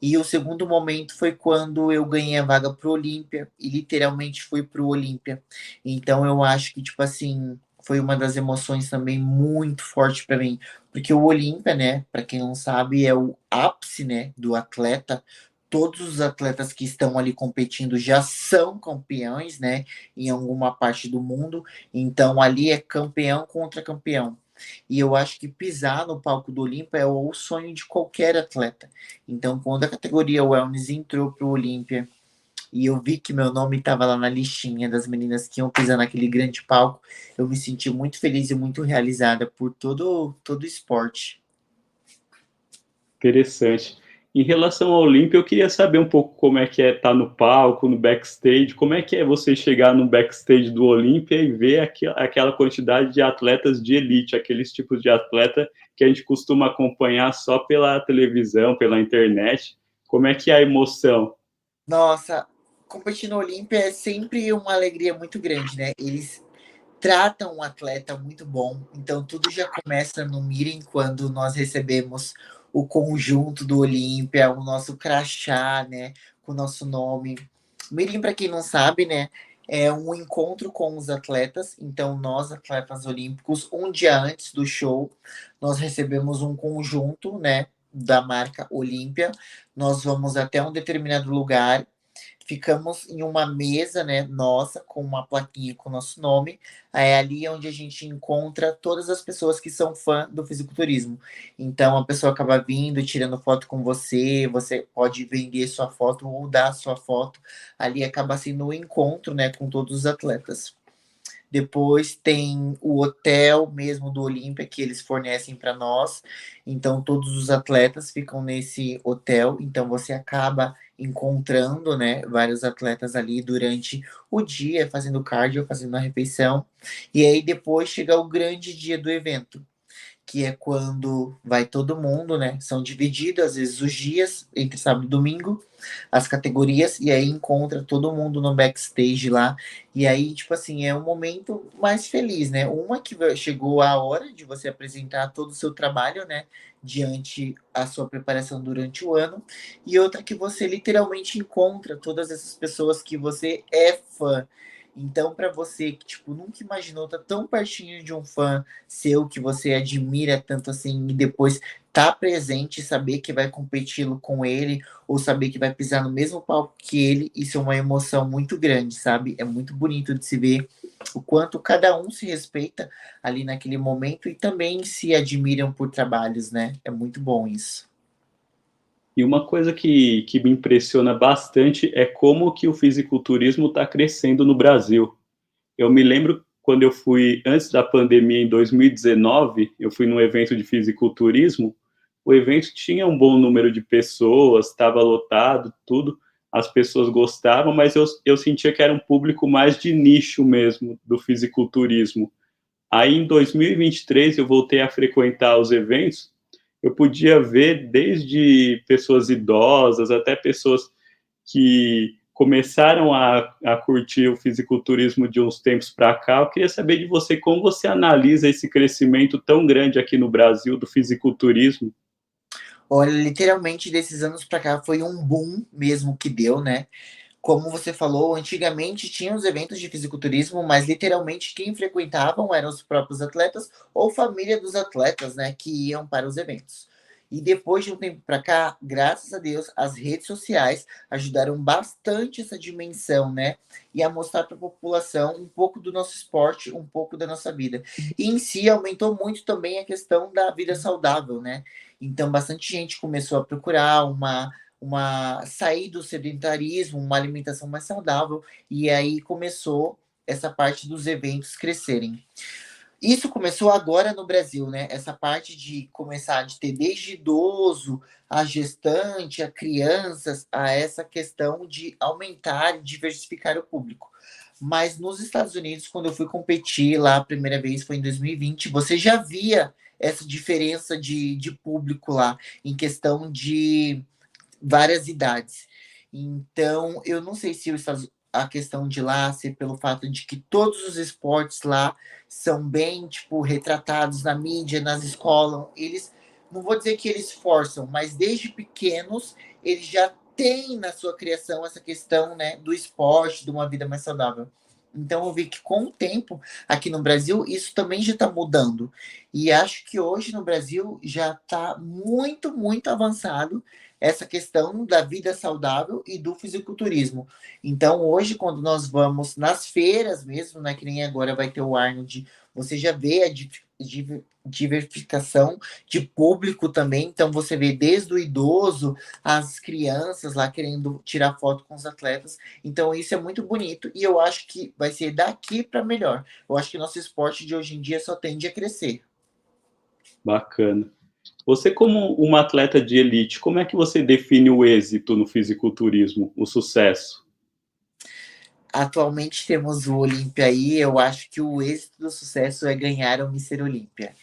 E o segundo momento foi quando eu ganhei a vaga pro Olímpia e literalmente fui pro Olímpia. Então eu acho que, tipo assim, foi uma das emoções também muito forte para mim, porque o Olímpia, né, para quem não sabe, é o ápice, né, do atleta. Todos os atletas que estão ali competindo já são campeões, né, em alguma parte do mundo. Então ali é campeão contra campeão. E eu acho que pisar no palco do Olímpia é o sonho de qualquer atleta. Então, quando a categoria Wellness entrou para o Olímpia e eu vi que meu nome estava lá na listinha das meninas que iam pisar naquele grande palco, eu me senti muito feliz e muito realizada por todo o esporte. Interessante. Em relação ao Olímpia, eu queria saber um pouco como é que é estar no palco, no backstage, como é que é você chegar no backstage do Olímpia e ver aquela quantidade de atletas de elite, aqueles tipos de atleta que a gente costuma acompanhar só pela televisão, pela internet. Como é que é a emoção? Nossa, competir no Olímpia é sempre uma alegria muito grande, né? Eles tratam um atleta muito bom, então tudo já começa no meeting quando nós recebemos o conjunto do Olímpia, o nosso crachá, né, com o nosso nome. Meeting, para quem não sabe, né, é um encontro com os atletas. Então nós, atletas olímpicos, um dia antes do show, nós recebemos um conjunto, né, da marca Olímpia. Nós vamos até um determinado lugar. Ficamos em uma mesa, né, nossa, com uma plaquinha com o nosso nome. É ali onde a gente encontra todas as pessoas que são fã do fisiculturismo. Então, a pessoa acaba vindo, tirando foto com você, você pode vender sua foto ou dar sua foto. Ali acaba sendo um encontro, né, com todos os atletas. Depois tem o hotel mesmo do Olímpia que eles fornecem para nós. Então todos os atletas ficam nesse hotel. Então você acaba encontrando, né, vários atletas ali durante o dia, fazendo cardio, fazendo a refeição. E aí depois chega o grande dia do evento, que é quando vai todo mundo, né? São divididos, às vezes, os dias entre sábado e domingo, as categorias, e aí encontra todo mundo no backstage lá. E aí, tipo assim, é um momento mais feliz, né? Uma que chegou a hora de você apresentar todo o seu trabalho, né? Diante a sua preparação durante o ano, e outra que você literalmente encontra todas essas pessoas que você é fã. Então, para você que tipo nunca imaginou estar tão pertinho de um fã seu que você admira tanto assim e depois tá presente, saber que vai competir com ele ou saber que vai pisar no mesmo palco que ele, isso é uma emoção muito grande, sabe? É muito bonito de se ver o quanto cada um se respeita ali naquele momento e também se admiram por trabalhos, né? É muito bom isso. E uma coisa que me impressiona bastante é como que o fisiculturismo está crescendo no Brasil. Eu me lembro quando eu fui, antes da pandemia, em 2019, eu fui num evento de fisiculturismo, o evento tinha um bom número de pessoas, estava lotado, tudo, as pessoas gostavam, mas eu sentia que era um público mais de nicho mesmo, do fisiculturismo. Aí, em 2023, eu voltei a frequentar os eventos, eu podia ver desde pessoas idosas até pessoas que começaram a curtir o fisiculturismo de uns tempos para cá. Eu queria saber de você como você analisa esse crescimento tão grande aqui no Brasil do fisiculturismo. Olha, literalmente desses anos para cá foi um boom mesmo que deu, né? Como você falou, antigamente tinha os eventos de fisiculturismo, mas literalmente quem frequentavam eram os próprios atletas ou família dos atletas, né, que iam para os eventos. E depois de um tempo para cá, graças a Deus, as redes sociais ajudaram bastante essa dimensão, né? E a mostrar para a população um pouco do nosso esporte, um pouco da nossa vida. E em si aumentou muito também a questão da vida saudável, né? Então, bastante gente começou a procurar sair do sedentarismo, uma alimentação mais saudável, e aí começou essa parte dos eventos crescerem. Isso começou agora no Brasil, né? Essa parte de começar de ter desde idoso, a gestante, a crianças, a essa questão de aumentar e diversificar o público. Mas nos Estados Unidos, quando eu fui competir lá a primeira vez, foi em 2020, você já via essa diferença de público lá, em questão de várias idades. Então, eu não sei se a questão de lá ser pelo fato de que todos os esportes lá são bem, tipo, retratados na mídia, nas escolas. Eles, não vou dizer que eles forçam, mas desde pequenos eles já têm na sua criação essa questão, né, do esporte, de uma vida mais saudável. Então eu vi que com o tempo aqui no Brasil isso também já está mudando e acho que hoje no Brasil já está muito, muito avançado essa questão da vida saudável e do fisiculturismo. Então, hoje, quando nós vamos nas feiras mesmo, né, que nem agora vai ter o Arnold, você já vê a diversificação de público também. Então, você vê desde o idoso, as crianças lá querendo tirar foto com os atletas. Então, isso é muito bonito e eu acho que vai ser daqui para melhor. Eu acho que nosso esporte de hoje em dia só tende a crescer. Bacana. Você, como uma atleta de elite, como é que você define o êxito no fisiculturismo, o sucesso? Atualmente temos o Olímpia aí. Eu acho que o êxito do sucesso é ganhar o Mister Olímpia.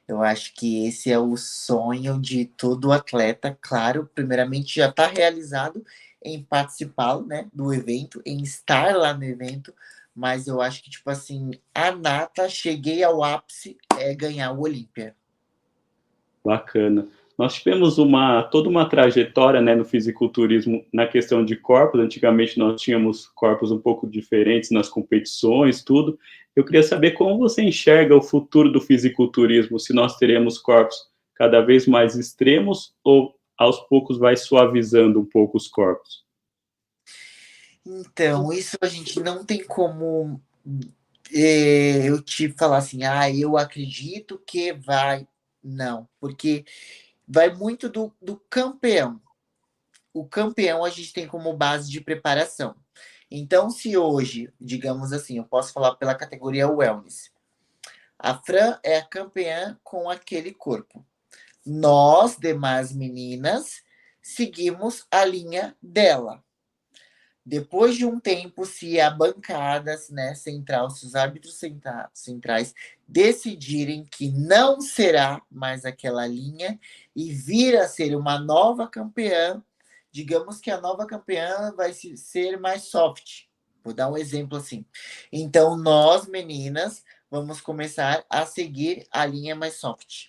Eu acho que esse é o sonho de todo atleta. Claro, primeiramente já está realizado em participar, né, do evento, em estar lá no evento. Mas eu acho que, tipo assim, a nata, cheguei ao ápice, é ganhar o Olímpia. Bacana. Nós tivemos toda uma trajetória, né, no fisiculturismo na questão de corpos. Antigamente nós tínhamos corpos um pouco diferentes nas competições, tudo. Eu queria saber como você enxerga o futuro do fisiculturismo, se nós teremos corpos cada vez mais extremos ou aos poucos vai suavizando um pouco os corpos. Então, isso a gente não tem como eu te falar assim, eu acredito que vai. Não, porque vai muito do campeão. O campeão a gente tem como base de preparação. Então, se hoje, digamos assim, eu posso falar pela categoria wellness, a Fran é a campeã com aquele corpo. Nós, demais meninas, seguimos a linha dela. Depois de um tempo, se a bancada, né, central, se os árbitros centrais decidirem que não será mais aquela linha e vir a ser uma nova campeã, digamos que a nova campeã vai ser mais soft. Vou dar um exemplo assim. Então, nós, meninas, vamos começar a seguir a linha mais soft.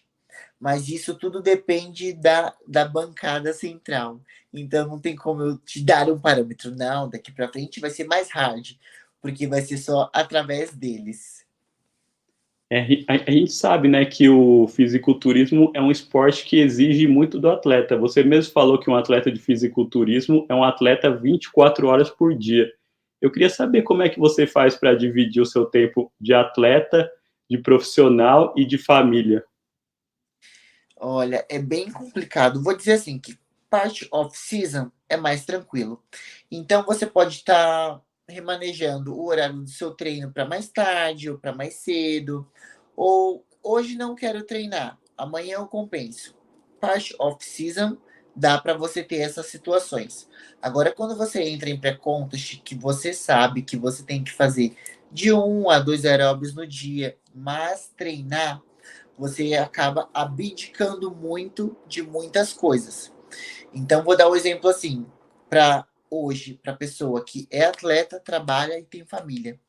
Mas isso tudo depende da bancada central. Então não tem como eu te dar um parâmetro. Não, daqui para frente vai ser mais hard, porque vai ser só através deles. A gente sabe, né, que o fisiculturismo é um esporte que exige muito do atleta. Você mesmo falou que um atleta de fisiculturismo é um atleta 24 horas por dia. Eu queria saber como é que você faz para dividir o seu tempo de atleta, de profissional e de família. Olha, é bem complicado. Vou dizer assim que parte off-season é mais tranquilo. Então você pode estar remanejando o horário do seu treino para mais tarde ou para mais cedo. Ou hoje não quero treinar, amanhã eu compenso. Parte off-season dá para você ter essas situações. Agora, quando você entra em pré-contest, que você sabe que você tem que fazer de 1 a 2 aeróbios no dia, mas treinar você acaba abdicando muito de muitas coisas. Então, vou dar um exemplo assim, para hoje, para a pessoa que é atleta, trabalha e tem família.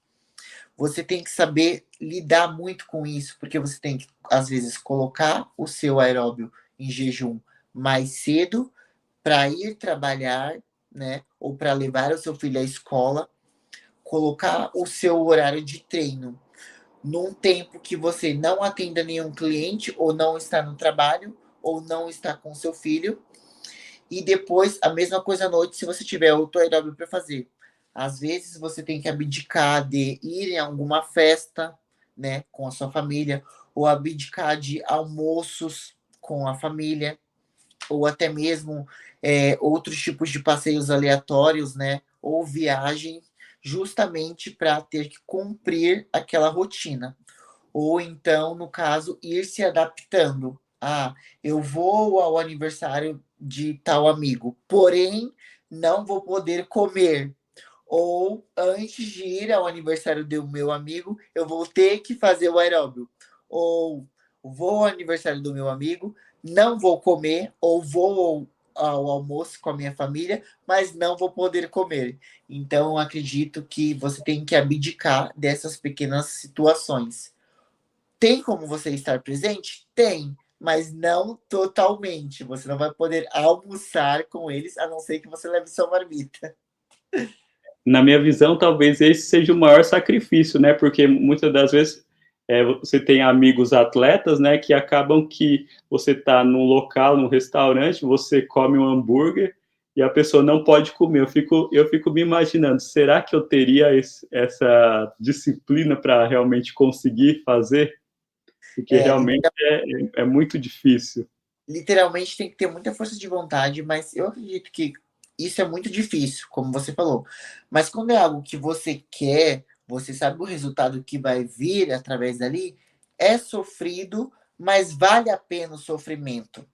Você tem que saber lidar muito com isso, porque você tem que, às vezes, colocar o seu aeróbio em jejum mais cedo para ir trabalhar, né? Ou para levar o seu filho à escola, colocar o seu horário de treino num tempo que você não atenda nenhum cliente, ou não está no trabalho, ou não está com seu filho. E depois, a mesma coisa à noite, se você tiver outro aeróbio para fazer. Às vezes você tem que abdicar de ir em alguma festa, né, com a sua família, ou abdicar de almoços com a família, ou até mesmo outros tipos de passeios aleatórios, né, ou viagens, justamente para ter que cumprir aquela rotina. Ou então, no caso, ir se adaptando. Ah, eu vou ao aniversário de tal amigo, porém não vou poder comer. Ou antes de ir ao aniversário do meu amigo, eu vou ter que fazer o aeróbio. Ou vou ao aniversário do meu amigo, não vou comer, ou vou ao almoço com a minha família, mas não vou poder comer. Então, acredito que você tem que abdicar dessas pequenas situações. Tem como você estar presente? Tem, mas não totalmente. Você não vai poder almoçar com eles, a não ser que você leve sua marmita. Na minha visão, talvez esse seja o maior sacrifício, né? Porque muitas das vezes você tem amigos atletas, né? Que acabam que você está num local, num restaurante, você come um hambúrguer e a pessoa não pode comer. Eu fico me imaginando, será que eu teria essa disciplina para realmente conseguir fazer? Porque É, realmente é muito difícil. literalmente tem que ter muita força de vontade, mas eu acredito que isso é muito difícil, como você falou. Mas quando é algo que você quer, você sabe o resultado que vai vir através dali, é sofrido, mas vale a pena o sofrimento.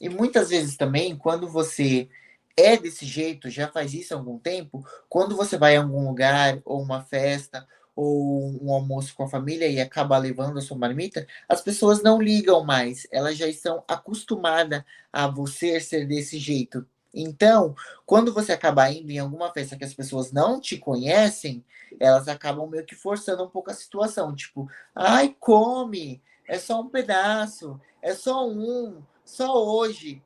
E muitas vezes também, quando você é desse jeito, já faz isso há algum tempo, quando você vai a algum lugar, ou uma festa, ou um almoço com a família e acaba levando a sua marmita, as pessoas não ligam mais, elas já estão acostumadas a você ser desse jeito. Então, quando você acaba indo em alguma festa que as pessoas não te conhecem, elas acabam meio que forçando um pouco a situação, tipo, ai, come, é só um pedaço, é só um, só hoje.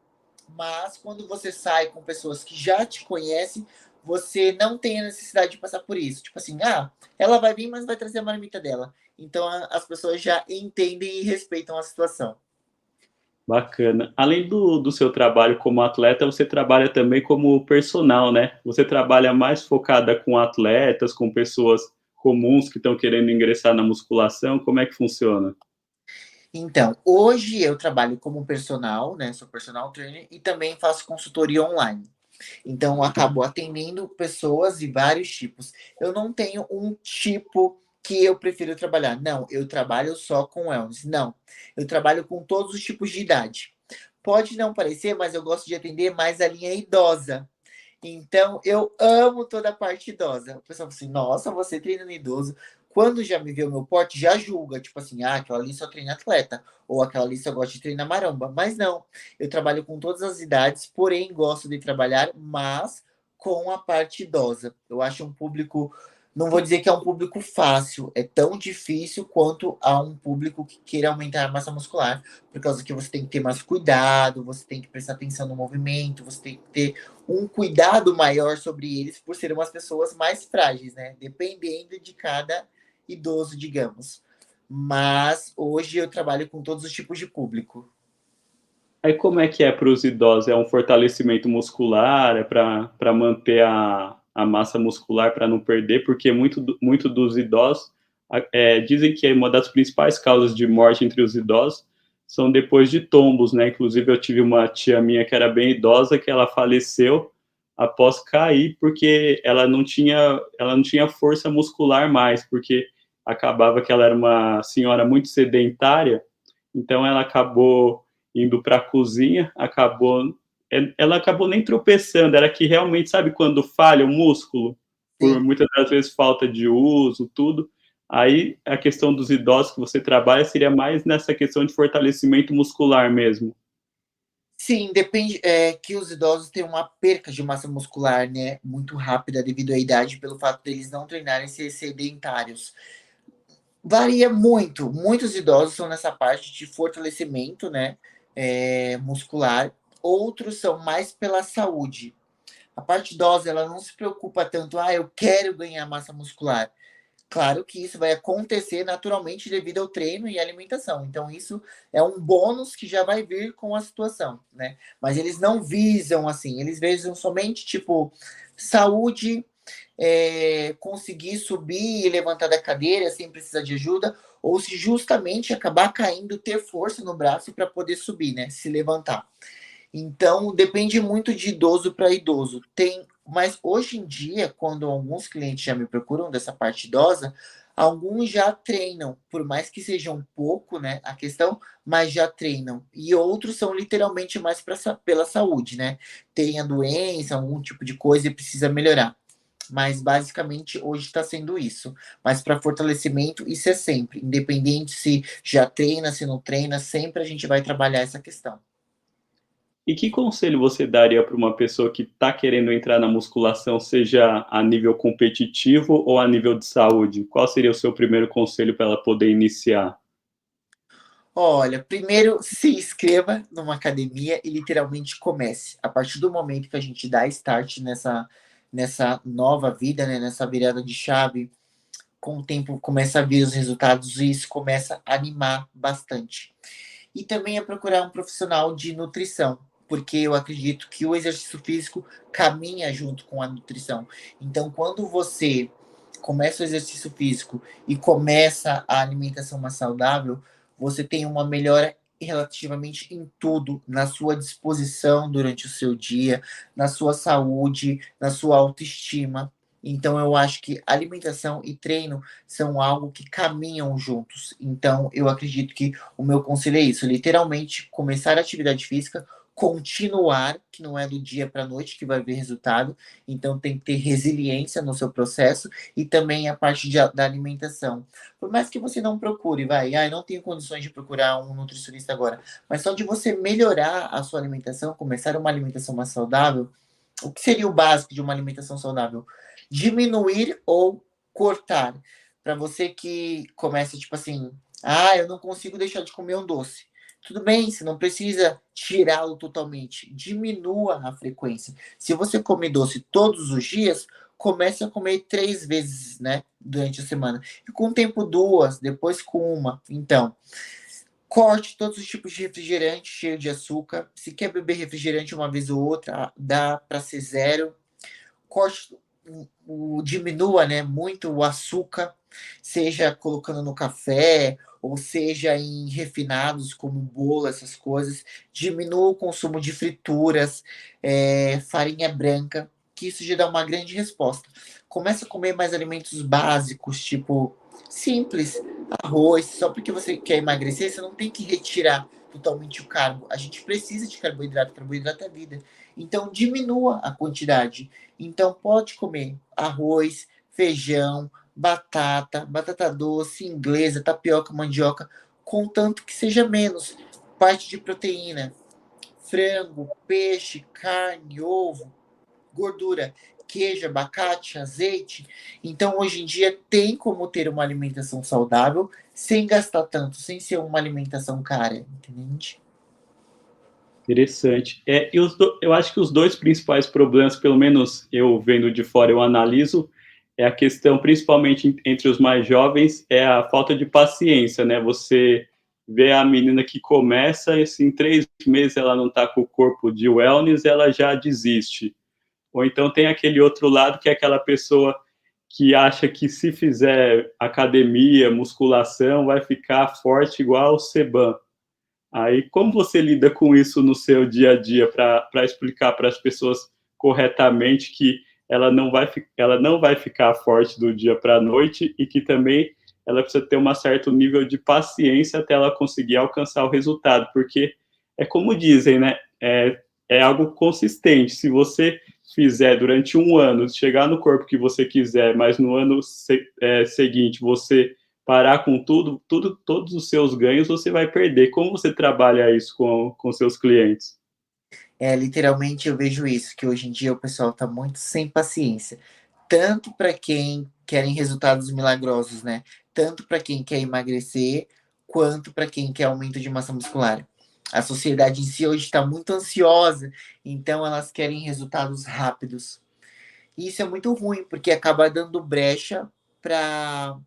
Mas quando você sai com pessoas que já te conhecem, você não tem a necessidade de passar por isso. Tipo assim, ah, ela vai vir, mas vai trazer a marmita dela. Então as pessoas já entendem e respeitam a situação. Bacana. Além do seu trabalho como atleta, você trabalha também como personal, né? Você trabalha mais focada com atletas, com pessoas comuns que estão querendo ingressar na musculação. Como é que funciona? Então, hoje eu trabalho como personal, né? Sou personal trainer e também faço consultoria online. Então, eu acabo atendendo pessoas de vários tipos. Eu não tenho um tipo que eu prefiro trabalhar. Não, eu trabalho só com wellness. Não, eu trabalho com todos os tipos de idade. Pode não parecer, mas eu gosto de atender mais a linha idosa. Então, eu amo toda a parte idosa. O pessoal fala assim, nossa, você treina no idoso. Quando já me vê o meu porte, já julga. Tipo assim, ah, aquela ali só treina atleta. Ou aquela ali só gosta de treinar maromba. Mas não, eu trabalho com todas as idades, porém gosto de trabalhar, mas com a parte idosa. Eu acho um público, não vou dizer que é um público fácil, é tão difícil quanto a um público que queira aumentar a massa muscular, por causa que você tem que ter mais cuidado, você tem que prestar atenção no movimento, você tem que ter um cuidado maior sobre eles, por serem umas pessoas mais frágeis, né? Dependendo de cada idoso, digamos. Mas hoje eu trabalho com todos os tipos de público. Aí como é que é para os idosos? É um fortalecimento muscular? É para manter a massa muscular para não perder? Porque muito dos idosos dizem que uma das principais causas de morte entre os idosos são depois de tombos, né? Inclusive eu tive uma tia minha que era bem idosa que ela faleceu após cair porque ela não tinha força muscular mais, porque acabava que ela era uma senhora muito sedentária, então ela acabou indo para a cozinha, ela acabou nem tropeçando, era que realmente, sabe quando falha o músculo, por Sim. muitas das vezes falta de uso, tudo, aí a questão dos idosos que você trabalha seria mais nessa questão de fortalecimento muscular mesmo. Sim, depende, que os idosos têm uma perca de massa muscular, né, muito rápida devido à idade, pelo fato deles não treinarem, ser sedentários. Varia muito, muitos idosos são nessa parte de fortalecimento, né, muscular, outros são mais pela saúde. A parte idosa, ela não se preocupa tanto, ah, eu quero ganhar massa muscular. Claro que isso vai acontecer naturalmente devido ao treino e alimentação. Então, isso é um bônus que já vai vir com a situação, né? Mas eles não visam assim, eles visam somente tipo saúde, conseguir subir e levantar da cadeira sem precisar de ajuda, ou se justamente acabar caindo, ter força no braço para poder subir, né? Se levantar. Então, depende muito de idoso para idoso. Mas hoje em dia, quando alguns clientes já me procuram dessa parte idosa, alguns já treinam, por mais que seja um pouco, né, a questão, mas já treinam. E outros são literalmente mais pela saúde, né? Tem a doença, algum tipo de coisa e precisa melhorar. Mas basicamente hoje está sendo isso. Mas para fortalecimento, isso é sempre. Independente se já treina, se não treina, sempre a gente vai trabalhar essa questão. E que conselho você daria para uma pessoa que está querendo entrar na musculação, seja a nível competitivo ou a nível de saúde? Qual seria o seu primeiro conselho para ela poder iniciar? Olha, primeiro se inscreva numa academia e literalmente comece. A partir do momento que a gente dá start nessa nova vida, né, nessa virada de chave, com o tempo começa a vir os resultados e isso começa a animar bastante. E também é procurar um profissional de nutrição, porque eu acredito que o exercício físico caminha junto com a nutrição. Então, quando você começa o exercício físico e começa a alimentação mais saudável, você tem uma melhora relativamente em tudo, na sua disposição durante o seu dia, na sua saúde, na sua autoestima. Então, eu acho que alimentação e treino são algo que caminham juntos. Então, eu acredito que o meu conselho é isso: literalmente começar a atividade física, continuar, que não é do dia para a noite que vai ver resultado, então tem que ter resiliência no seu processo e também a parte da alimentação. Por mais que você não procure, não tenho condições de procurar um nutricionista agora, mas só de você melhorar a sua alimentação, começar uma alimentação mais saudável, o que seria o básico de uma alimentação saudável? Diminuir ou cortar. Para você que começa tipo assim, ah, eu não consigo deixar de comer um doce. Tudo bem, você não precisa tirá-lo totalmente. Diminua a frequência. Se você come doce todos os dias, comece a comer 3 vezes, né, durante a semana. E com o tempo duas, depois com uma. Então, corte todos os tipos de refrigerante cheio de açúcar. Se quer beber refrigerante uma vez ou outra, dá para ser zero. Corte, diminua, né, muito o açúcar, seja colocando no café ou seja, em refinados como bolo, essas coisas. Diminua o consumo de frituras, farinha branca, que isso já dá uma grande resposta. Começa a comer mais alimentos básicos, tipo simples, arroz. Só porque você quer emagrecer, você não tem que retirar totalmente o carbo. A gente precisa de carboidrato, carboidrato é vida. Então diminua a quantidade. Então pode comer arroz, feijão, batata doce, inglesa, tapioca, mandioca, contanto que seja menos. Parte de proteína, frango, peixe, carne, ovo, gordura, queijo, abacate, azeite. Então, hoje em dia, tem como ter uma alimentação saudável sem gastar tanto, sem ser uma alimentação cara, entende? Interessante. Eu acho que os dois principais problemas, pelo menos eu vendo de fora, eu analiso, é a questão, principalmente entre os mais jovens, é a falta de paciência, né? Você vê a menina que começa, e assim, em 3 meses ela não está com o corpo de wellness, ela já desiste. Ou então tem aquele outro lado, que é aquela pessoa que acha que se fizer academia, musculação, vai ficar forte igual o Seban. Aí, como você lida com isso no seu dia a dia para explicar para as pessoas corretamente que ela não vai ficar forte do dia para a noite e que também ela precisa ter um certo nível de paciência até ela conseguir alcançar o resultado, porque é como dizem, né? É algo consistente. Se você fizer durante um ano, chegar no corpo que você quiser, mas no ano seguinte você parar com todos os seus ganhos, você vai perder. Como você trabalha isso com seus clientes? Literalmente eu vejo isso, que hoje em dia o pessoal está muito sem paciência. Tanto para quem querem resultados milagrosos, né? Tanto para quem quer emagrecer, quanto para quem quer aumento de massa muscular. A sociedade em si hoje está muito ansiosa, então elas querem resultados rápidos. E isso é muito ruim, porque acaba dando brecha para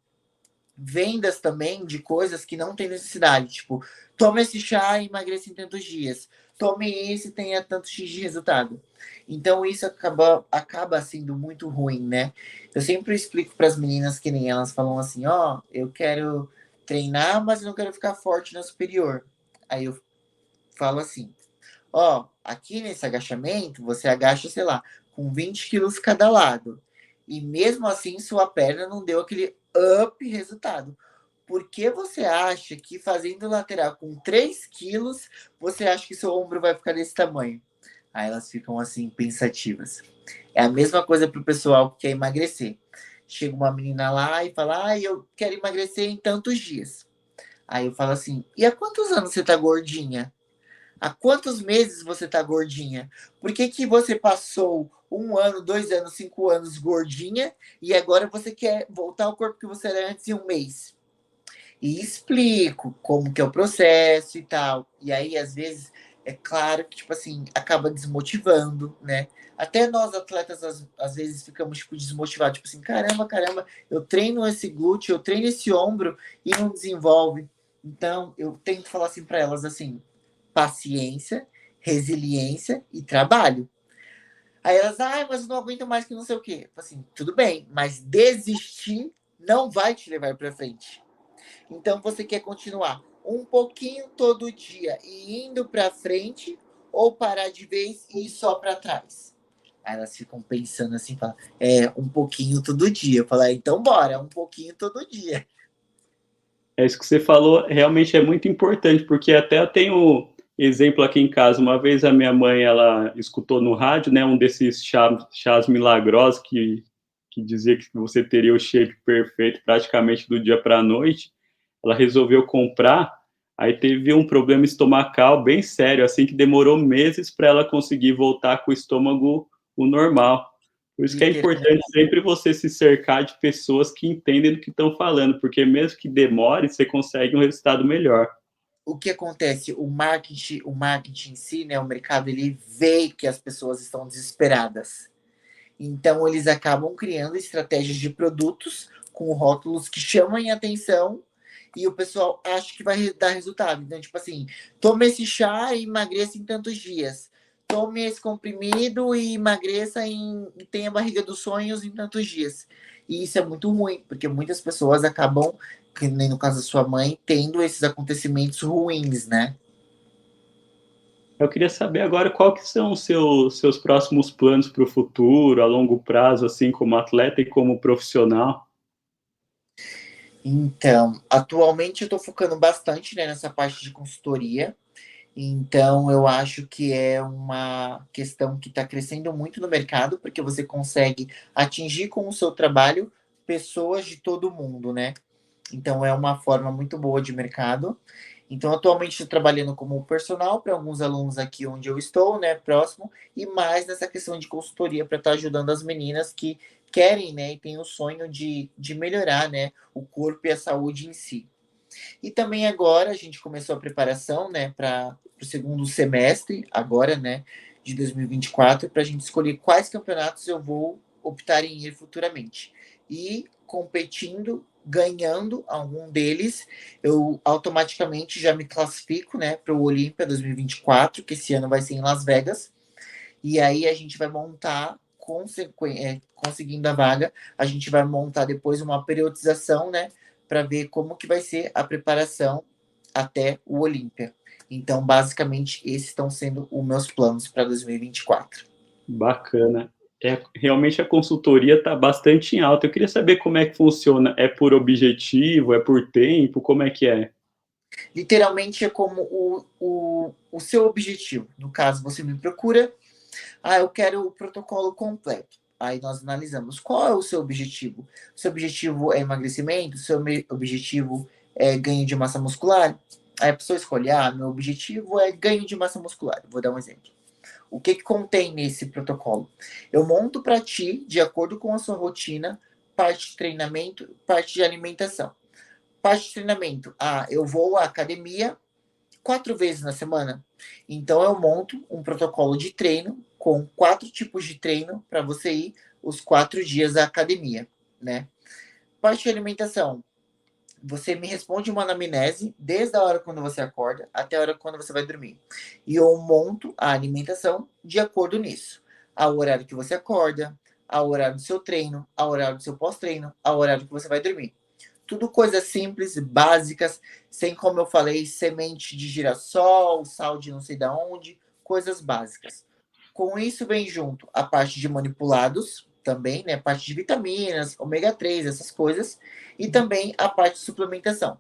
vendas também de coisas que não tem necessidade. Tipo, tome esse chá e emagreça em tantos dias. Tome esse e tenha tantos X de resultado. Então, isso acaba sendo muito ruim, né? Eu sempre explico para as meninas que nem elas falam assim: ó, eu quero treinar, mas não quero ficar forte na superior. Aí eu falo assim: ó, aqui nesse agachamento, você agacha, sei lá, com 20 quilos cada lado. E mesmo assim, sua perna não deu aquele up resultado. Por que você acha que fazendo lateral com 3 quilos, você acha que seu ombro vai ficar desse tamanho? Aí elas ficam assim, pensativas. É a mesma coisa para o pessoal que quer emagrecer. Chega uma menina lá e fala: ah, eu quero emagrecer em tantos dias. Aí eu falo assim: e há quantos anos você tá gordinha? Há quantos meses você tá gordinha? Por que que você passou 1 ano, 2 anos, 5 anos gordinha e agora você quer voltar ao corpo que você era antes em um mês? E explico como que é o processo e tal. E aí, às vezes, é claro que, tipo assim, acaba desmotivando, né? Até nós, atletas, às vezes ficamos, tipo, desmotivados. Tipo assim, caramba, eu treino esse glúteo, eu treino esse ombro e não desenvolve. Então, eu tento falar assim para elas, assim, paciência, resiliência e trabalho. Aí elas, mas eu não aguento mais que não sei o quê. Assim, tudo bem, mas desistir não vai te levar para frente. Então você quer continuar um pouquinho todo dia e indo para frente ou parar de vez e ir só para trás? Aí elas ficam pensando assim, falam, um pouquinho todo dia. Eu falo, então bora, um pouquinho todo dia. É isso que você falou, realmente é muito importante, porque até eu tenho exemplo aqui em casa. Uma vez a minha mãe, ela escutou no rádio, né, um desses chás milagrosos que dizia que você teria o shape perfeito praticamente do dia para a noite. Ela resolveu comprar, aí teve um problema estomacal bem sério, assim, que demorou meses para ela conseguir voltar com o estômago o normal. Por isso que é importante Literalmente. sempre você se cercar de pessoas que entendem do que estão falando, porque mesmo que demore, você consegue um resultado melhor. O que acontece? O marketing em si, né, o mercado, ele vê que as pessoas estão desesperadas. Então, eles acabam criando estratégias de produtos com rótulos que chamam a atenção e o pessoal acha que vai dar resultado. Então, tipo assim, tome esse chá e emagreça em tantos dias. Tome esse comprimido e emagreça e tenha barriga dos sonhos em tantos dias. E isso é muito ruim, porque muitas pessoas acabam, que nem no caso da sua mãe, tendo esses acontecimentos ruins, né? Eu queria saber agora qual que são os seus próximos planos para o futuro, a longo prazo, assim, como atleta e como profissional. Então, atualmente eu estou focando bastante, né, nessa parte de consultoria. Então, eu acho que é uma questão que está crescendo muito no mercado, porque você consegue atingir com o seu trabalho pessoas de todo mundo, né? Então, é uma forma muito boa de mercado. Então, atualmente estou trabalhando como personal para alguns alunos aqui onde eu estou, né, próximo, e mais nessa questão de consultoria para estar ajudando as meninas que querem, né, e têm o sonho de melhorar, né, o corpo e a saúde em si. E também agora a gente começou a preparação, né, para o segundo semestre, agora, né, de 2024, para a gente escolher quais campeonatos eu vou optar em ir futuramente. E competindo, ganhando algum deles, eu automaticamente já me classifico, né, para o Olímpia 2024, que esse ano vai ser em Las Vegas. E aí a gente vai montar, conseguindo a vaga, a gente vai montar depois uma periodização, né, para ver como que vai ser a preparação até o Olímpia. Então, basicamente, esses estão sendo os meus planos para 2024. Bacana. Realmente a consultoria está bastante em alta. Eu queria saber como é que funciona. É por objetivo? É por tempo? Como é que é? Literalmente é como o seu objetivo. No caso, você me procura, eu quero o protocolo completo. Aí nós analisamos qual é o seu objetivo. O seu objetivo é emagrecimento? O seu objetivo é ganho de massa muscular? Aí a pessoa escolhe, meu objetivo é ganho de massa muscular. Vou dar um exemplo. O que contém nesse protocolo? Eu monto para ti, de acordo com a sua rotina, parte de treinamento, parte de alimentação. Parte de treinamento. Eu vou à academia 4 vezes na semana. Então eu monto um protocolo de treino com 4 tipos de treino para você ir os 4 dias à academia, né? Parte de alimentação. Você me responde uma anamnese desde a hora quando você acorda até a hora quando você vai dormir. E eu monto a alimentação de acordo nisso. Ao horário que você acorda, ao horário do seu treino, ao horário do seu pós-treino, ao horário que você vai dormir. Tudo coisas simples, básicas, sem, como eu falei, semente de girassol, sal de não sei da onde, coisas básicas. Com isso vem junto a parte de manipulados, também, né? Parte de vitaminas, ômega 3, essas coisas, e também a parte de suplementação.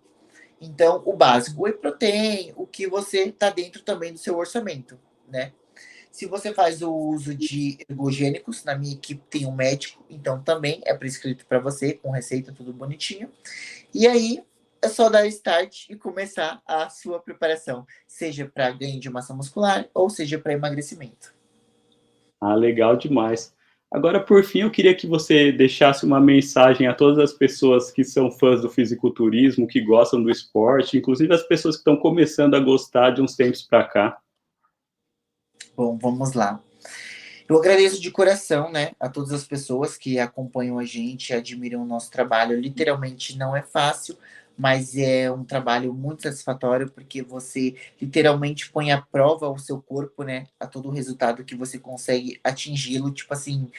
Então, o básico, whey protein, o que você está dentro também do seu orçamento, né? Se você faz o uso de ergogênicos, na minha equipe tem um médico, então também é prescrito para você, com receita, tudo bonitinho. E aí é só dar start e começar a sua preparação, seja para ganho de massa muscular ou seja para emagrecimento. Ah, legal demais. Agora, por fim, eu queria que você deixasse uma mensagem a todas as pessoas que são fãs do fisiculturismo, que gostam do esporte, inclusive as pessoas que estão começando a gostar de uns tempos para cá. Bom, vamos lá. Eu agradeço de coração, né, a todas as pessoas que acompanham a gente, admiram o nosso trabalho. Literalmente não é fácil, mas é um trabalho muito satisfatório, porque você literalmente põe à prova o seu corpo, né, a todo o resultado que você consegue atingi-lo, tipo assim,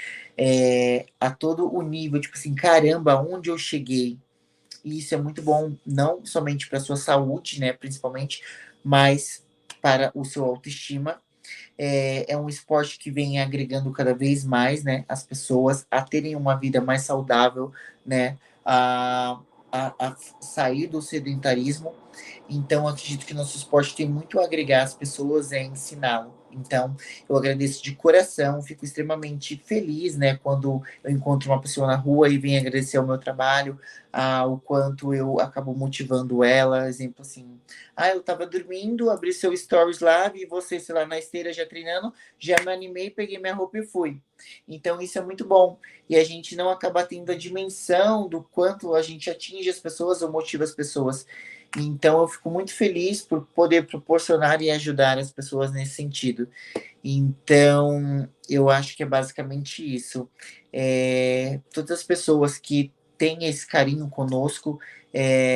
a todo o nível, tipo assim, caramba, onde eu cheguei. E isso é muito bom, não somente para a sua saúde, né, principalmente, mas para o seu autoestima. É um esporte que vem agregando cada vez mais, né, as pessoas a terem uma vida mais saudável, né, a sair do sedentarismo. Então, acredito que nosso esporte tem muito a agregar às pessoas, ensiná-lo. Então, eu agradeço de coração, fico extremamente feliz, né, quando eu encontro uma pessoa na rua e vem agradecer o meu trabalho, o quanto eu acabo motivando ela. Exemplo assim, eu tava dormindo, abri seu stories lá, vi você, sei lá, na esteira já treinando, já me animei, peguei minha roupa e fui. Então, isso é muito bom. E a gente não acaba tendo a dimensão do quanto a gente atinge as pessoas ou motiva as pessoas. Então, eu fico muito feliz por poder proporcionar e ajudar as pessoas nesse sentido. Então, eu acho que é basicamente isso. Todas as pessoas que têm esse carinho conosco,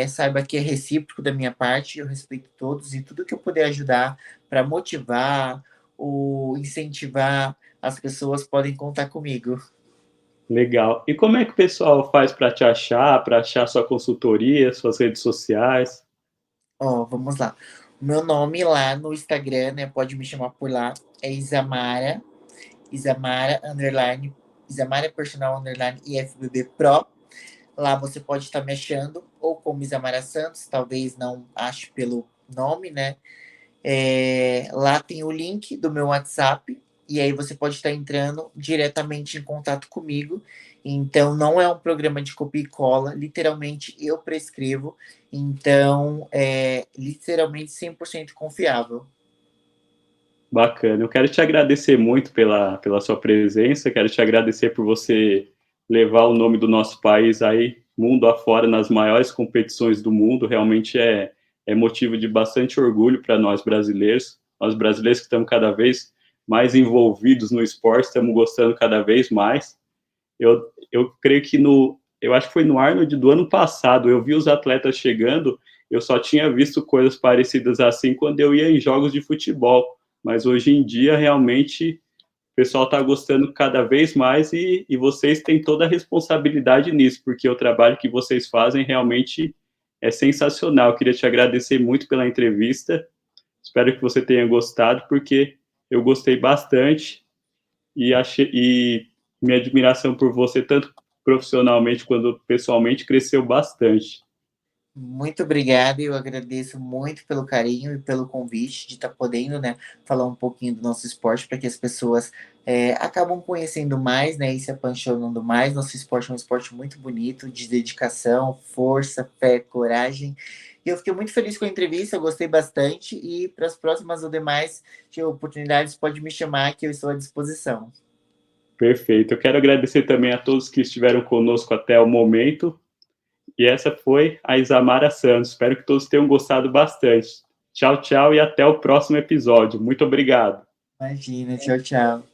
saiba que é recíproco da minha parte, eu respeito todos e tudo que eu puder ajudar para motivar ou incentivar as pessoas podem contar comigo. Legal. E como é que o pessoal faz para achar sua consultoria, suas redes sociais? Ó, vamos lá. O meu nome lá no Instagram, né, pode me chamar por lá, é Isamara, Isamara underline, Isamara Personal underline IFBB Pro. Lá você pode estar me achando, ou como Isamara Santos, talvez não ache pelo nome, né? Lá tem o link do meu WhatsApp, e aí você pode estar entrando diretamente em contato comigo. Então, não é um programa de copia e cola, literalmente eu prescrevo, então é literalmente 100% confiável. Bacana. Eu quero te agradecer muito pela sua presença, quero te agradecer por você levar o nome do nosso país aí, mundo afora, nas maiores competições do mundo. Realmente é motivo de bastante orgulho para nós brasileiros que estamos cada vez mais envolvidos no esporte, estamos gostando cada vez mais. Eu creio que eu acho que foi no Arnold do ano passado, eu vi os atletas chegando, eu só tinha visto coisas parecidas assim quando eu ia em jogos de futebol, mas hoje em dia realmente o pessoal está gostando cada vez mais e vocês têm toda a responsabilidade nisso, porque o trabalho que vocês fazem realmente é sensacional. Eu queria te agradecer muito pela entrevista, espero que você tenha gostado, porque eu gostei bastante e minha admiração por você, tanto profissionalmente quanto pessoalmente, cresceu bastante. Muito obrigado, eu agradeço muito pelo carinho e pelo convite de estar podendo, né, falar um pouquinho do nosso esporte para que as pessoas acabam conhecendo mais, né, e se apaixonando mais. Nosso esporte é um esporte muito bonito, de dedicação, força, fé, coragem. E eu fiquei muito feliz com a entrevista, eu gostei bastante e para as próximas ou demais oportunidades pode me chamar que eu estou à disposição. Perfeito. Eu quero agradecer também a todos que estiveram conosco até o momento. E essa foi a Isamara Santos. Espero que todos tenham gostado bastante. Tchau, tchau e até o próximo episódio. Muito obrigado. Imagina, tchau, tchau.